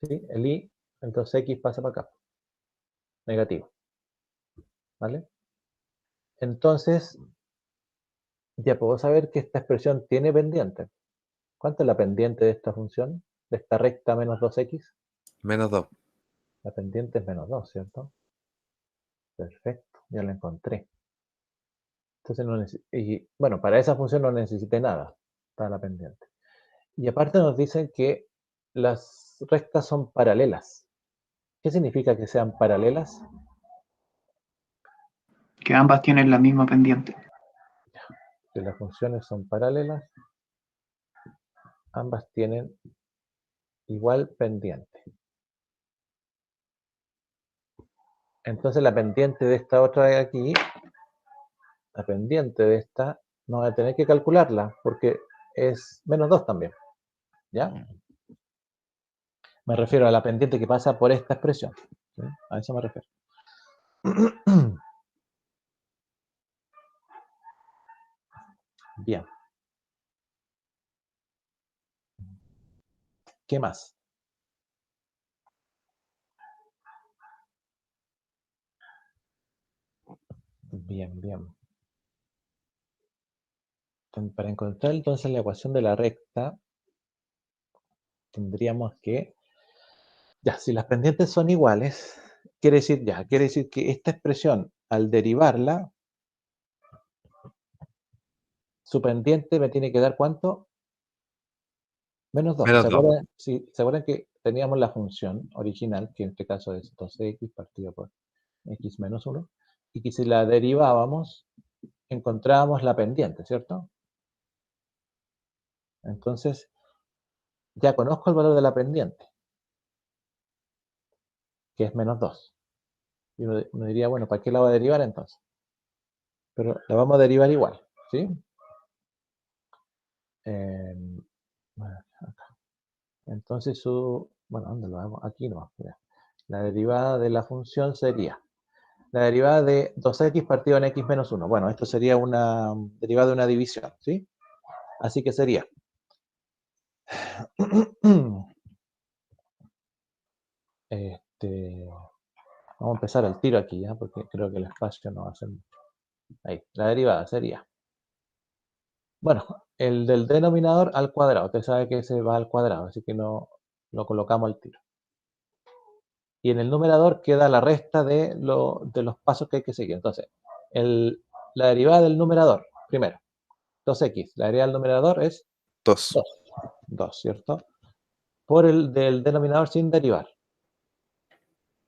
¿Sí? El y, entonces x pasa para acá, negativo. ¿Vale? Entonces, ya puedo saber que esta expresión tiene pendiente. ¿Cuánto es la pendiente de esta función? De esta recta menos 2x. Menos 2. La pendiente es menos 2, ¿cierto? Perfecto, ya la encontré. Entonces, y bueno, para esa función no necesité nada para la pendiente. Y aparte nos dicen que las rectas son paralelas. ¿Qué significa que sean paralelas? Que ambas tienen la misma pendiente. Si las funciones son paralelas, ambas tienen igual pendiente. Entonces la pendiente de esta otra de aquí, la pendiente de esta, no voy a tener que calcularla porque es menos 2 también. ¿Ya? Me refiero a la pendiente que pasa por esta expresión. ¿Sí? A eso me refiero. Bien. ¿Qué más? Bien, bien. Para encontrar entonces la ecuación de la recta, tendríamos que, ya, si las pendientes son iguales, quiere decir que esta expresión, al derivarla, su pendiente me tiene que dar ¿cuánto? Menos 2. Menos 2. ¿Se acuerdan que teníamos la función original, que en este caso es 2x partido por x menos 1, y que si la derivábamos, encontrábamos la pendiente, ¿cierto? Entonces, ya conozco el valor de la pendiente. que es menos 2. Y uno diría, bueno, ¿para qué la voy a derivar entonces? Pero la vamos a derivar igual, ¿sí? Bueno, acá. Entonces, bueno, ¿dónde lo hago? Aquí no. La derivada de la función sería la derivada de 2x partido en x menos 1. Bueno, esto sería una derivada de una división, ¿sí? Así que sería vamos a empezar al tiro aquí, ¿ya? Porque creo que el espacio no va a ser mucho. Ahí, la derivada sería, bueno, el del denominador al cuadrado. Usted sabe que se va al cuadrado, así que no lo colocamos al tiro. Y en el numerador queda la resta de los pasos que hay que seguir. Entonces, la derivada del numerador, primero, 2x. La derivada del numerador es 2. 2. 2, ¿cierto? Por el del denominador sin derivar.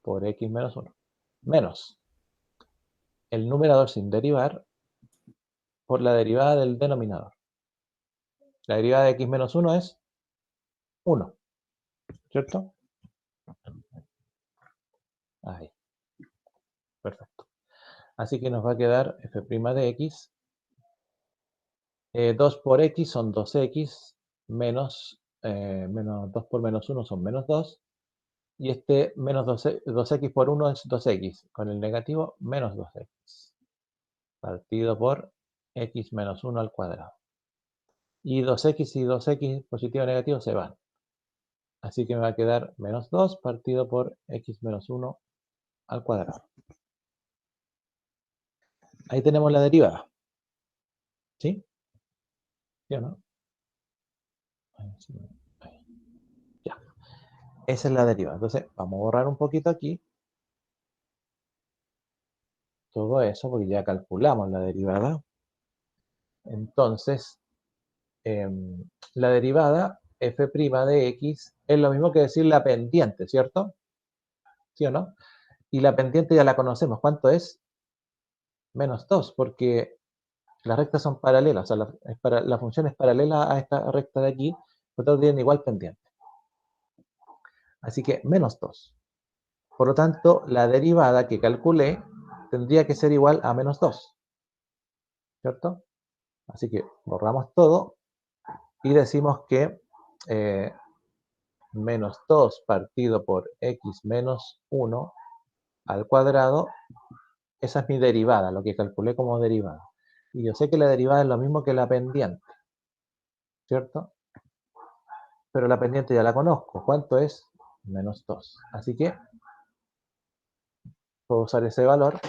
Por x menos 1. Menos el numerador sin derivar por la derivada del denominador. La derivada de x menos 1 es 1, ¿cierto? Ahí, perfecto. Así que nos va a quedar f' de x. 2 por x son 2x, menos 2 por menos 1 son menos 2. Y este menos 2x por 1 es 2x. Con el negativo, menos 2x. Partido por x menos 1 al cuadrado. Y 2x y 2x positivo y negativo se van. Así que me va a quedar menos 2 partido por x menos 1 al cuadrado. Ahí tenemos la derivada. ¿Sí? ¿Sí o no? Ahí. Ya. Esa es la derivada. Entonces, vamos a borrar un poquito aquí. Todo eso, porque ya calculamos la derivada. Entonces, la derivada f' de x es lo mismo que decir la pendiente, ¿cierto? ¿Sí o no? Y la pendiente ya la conocemos. ¿Cuánto es? Menos 2, porque las rectas son paralelas. O sea, la función es paralela a esta recta de aquí, por lo tanto tienen igual pendiente. Así que menos 2. Por lo tanto, la derivada que calculé tendría que ser igual a menos 2. ¿Cierto? Así que borramos todo y decimos que menos 2 partido por x menos 1 al cuadrado, esa es mi derivada, lo que calculé como derivada. Y yo sé que la derivada es lo mismo que la pendiente, ¿cierto? Pero la pendiente ya la conozco. ¿Cuánto es? Menos 2. Así que puedo usar ese valor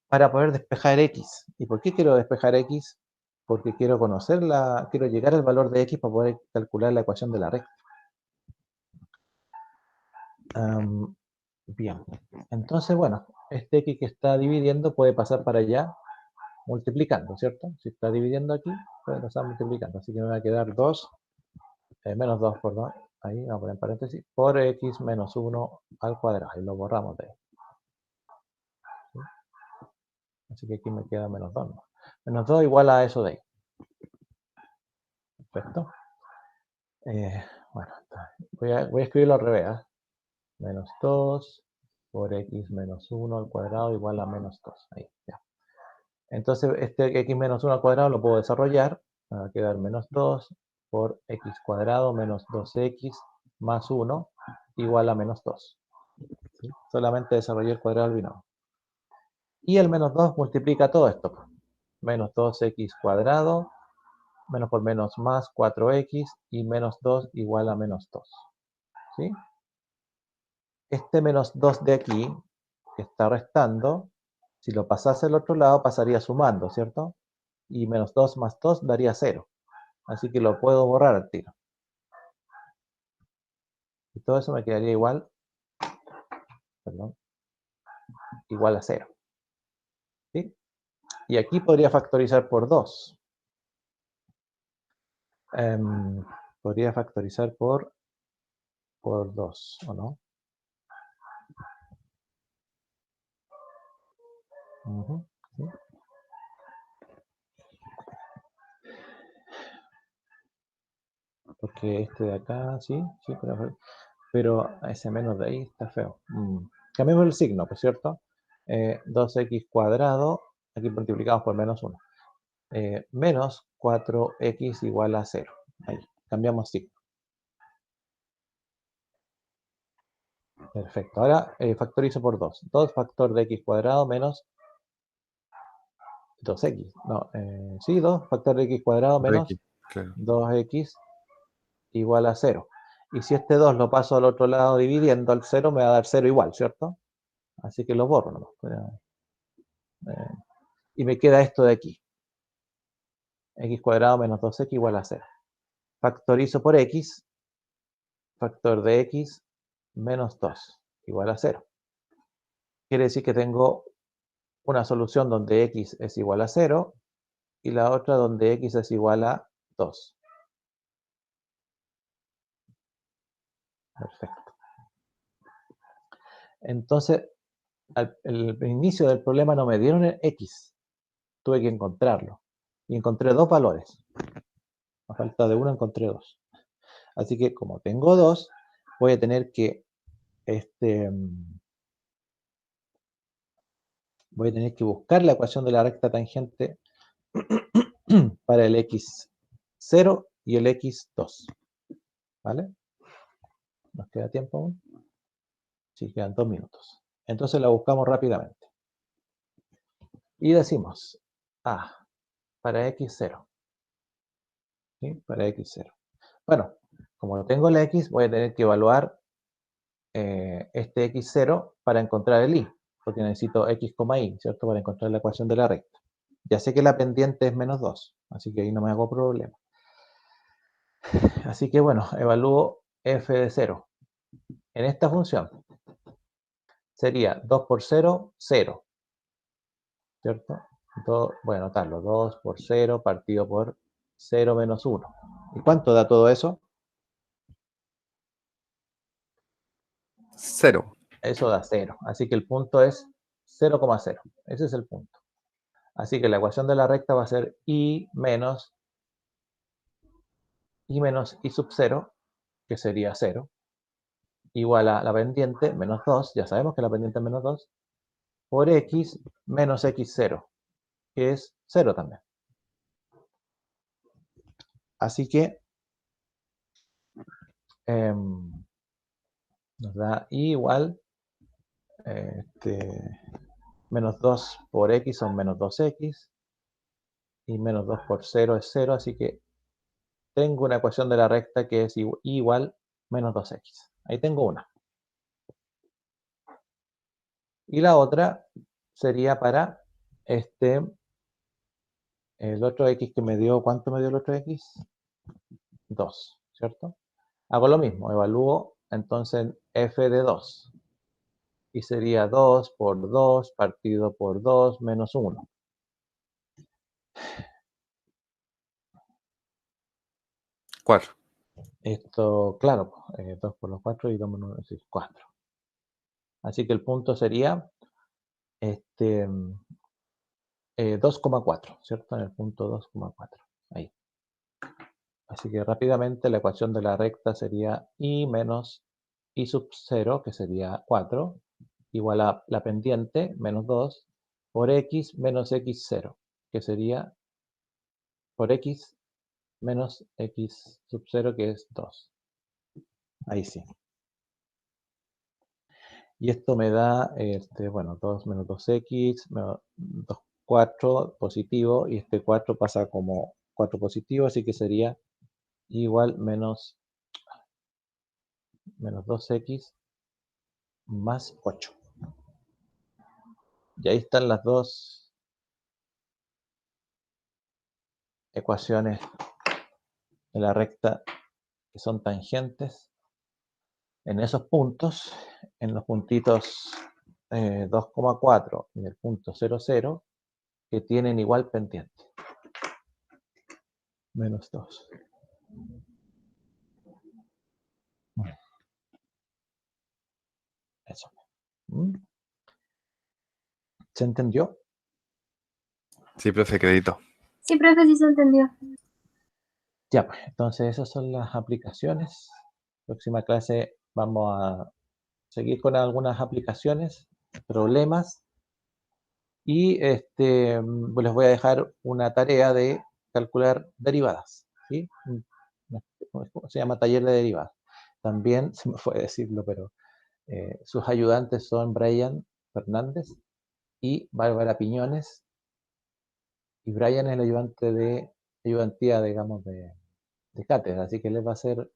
para poder despejar x. ¿Y por qué quiero despejar x? Porque quiero quiero llegar al valor de x para poder calcular la ecuación de la recta. Bien, entonces, bueno, este x que está dividiendo puede pasar para allá multiplicando, ¿cierto? Si está dividiendo aquí, puede pasar multiplicando. Así que me va a quedar 2, menos 2, perdón, ahí vamos a poner en paréntesis, por x menos 1 al cuadrado. Y lo borramos de ahí. ¿Sí? Así que aquí me queda menos 2, ¿no? Menos 2 igual a eso de ahí. Perfecto. Bueno, voy a escribirlo al revés. ¿Eh? Menos 2 por x menos 1 al cuadrado igual a menos 2. Ahí, ya. Entonces, este x menos 1 al cuadrado lo puedo desarrollar. Me va a quedar menos 2 por x cuadrado menos 2x más 1 igual a menos 2. ¿Sí? Solamente desarrollé el cuadrado del binomio. Y el menos 2 multiplica todo esto. Menos 2x cuadrado, menos por menos más 4x y menos 2 igual a menos 2. ¿Sí? Este menos 2 de aquí, que está restando, si lo pasase al otro lado, pasaría sumando, ¿cierto? Y menos 2 más 2 daría 0. Así que lo puedo borrar al tiro. Y todo eso me quedaría igual, perdón, igual a 0. ¿Sí? Y aquí podría factorizar por 2. Podría factorizar por 2, ¿o no? ¿Sí? Porque este de acá, sí, pero ese menos de ahí está feo. cambiemos el signo, pues, ¿cierto? 2x cuadrado, aquí multiplicamos por menos 1. Menos 4x igual a 0. Ahí, cambiamos signo. Perfecto. Ahora factorizo por 2. 2 factor de x cuadrado menos 2x. No, sí, 2 factor de x cuadrado menos X, claro. 2x igual a 0. Y si este 2 lo paso al otro lado dividiendo al 0, me va a dar 0 igual, ¿cierto? Así que lo borro nomás. Y me queda esto de aquí. X cuadrado menos 2x igual a 0. Factorizo por x. Factor de x menos 2 igual a 0. Quiere decir que tengo una solución donde x es igual a 0 y la otra donde x es igual a 2. Perfecto. Entonces, al inicio del problema no me dieron el x. Tuve que encontrarlo. Y encontré dos valores. A falta de uno encontré dos. Así que como tengo dos, voy a tener que buscar la ecuación de la recta tangente para el x0 y el x2. ¿Vale? ¿Nos queda tiempo aún? Sí, quedan 2 minutos. Entonces la buscamos rápidamente. Y decimos, para x0. ¿Sí? Para x0. Bueno, como no tengo la x, voy a tener que evaluar este x0 para encontrar el y. Porque necesito x, y, ¿cierto? Para encontrar la ecuación de la recta. Ya sé que la pendiente es menos 2, así que ahí no me hago problema. Así que bueno, evalúo f de 0. En esta función sería 2 por 0, 0. ¿Cierto? Voy a anotarlo. 2 por 0 partido por 0 menos 1. ¿Y cuánto da todo eso? 0. Eso da 0. Así que el punto es 0,0. Ese es el punto. Así que la ecuación de la recta va a ser y menos y sub 0, que sería 0, igual a la pendiente, menos 2, ya sabemos que la pendiente es menos 2, por x menos x0, que es 0 también. Así que nos da y igual menos 2 por x son menos 2x, y menos 2 por 0 es 0, así que tengo una ecuación de la recta que es igual menos 2x. Ahí tengo una. Y la otra sería para el otro x que me dio, ¿cuánto me dio el otro x? 2, ¿cierto? Hago lo mismo, evalúo entonces f de 2. Y sería 2 por 2 partido por 2 menos 1. Cuatro. Esto, claro, 2 por los 4 y 2 menos 1 es 4. Así que el punto sería 2,4, ¿cierto? En el punto 2,4. Ahí. Así que rápidamente la ecuación de la recta sería y menos y sub 0, que sería 4, igual a la pendiente, menos 2, por x menos x0, que sería por x menos x sub 0, que es 2. Ahí sí. Y esto me da, bueno, 2 menos 2x, menos 2, 4 positivo, y este 4 pasa como 4 positivo, así que sería igual menos 2x más 8. Y ahí están las dos ecuaciones de la recta que son tangentes en esos puntos, en los puntitos 2,4 y el punto 0,0, que tienen igual pendiente. Menos 2. Eso. ¿Se entendió? Sí, profe, crédito. Sí, profe, sí se entendió. Ya, pues, entonces esas son las aplicaciones. Próxima clase vamos a seguir con algunas aplicaciones, problemas, y pues les voy a dejar una tarea de calcular derivadas, ¿sí? ¿Cómo se llama? Taller de derivadas. También, se me fue decirlo, pero sus ayudantes son Brian Fernández y Bárbara Piñones, y Brian es el ayudantía, digamos, de cátedra, así que les va a hacer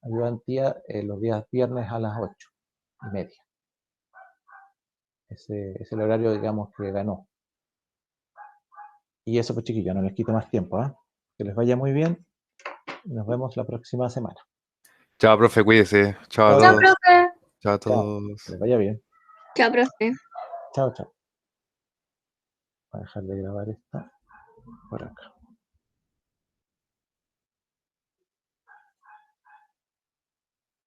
ayudantía los días viernes a las 8:30. Ese es el horario, digamos, que ganó. Y eso, pues chiquillos, no les quito más tiempo, ¿ah? Que les vaya muy bien. Nos vemos la próxima semana. Chao, profe, cuídese. Chao a Chao, Chao, todos. profe. Chao a Chao. todos. Que les vaya bien. Chao, profe. Chao, chao. Voy a dejar de grabar esto por acá.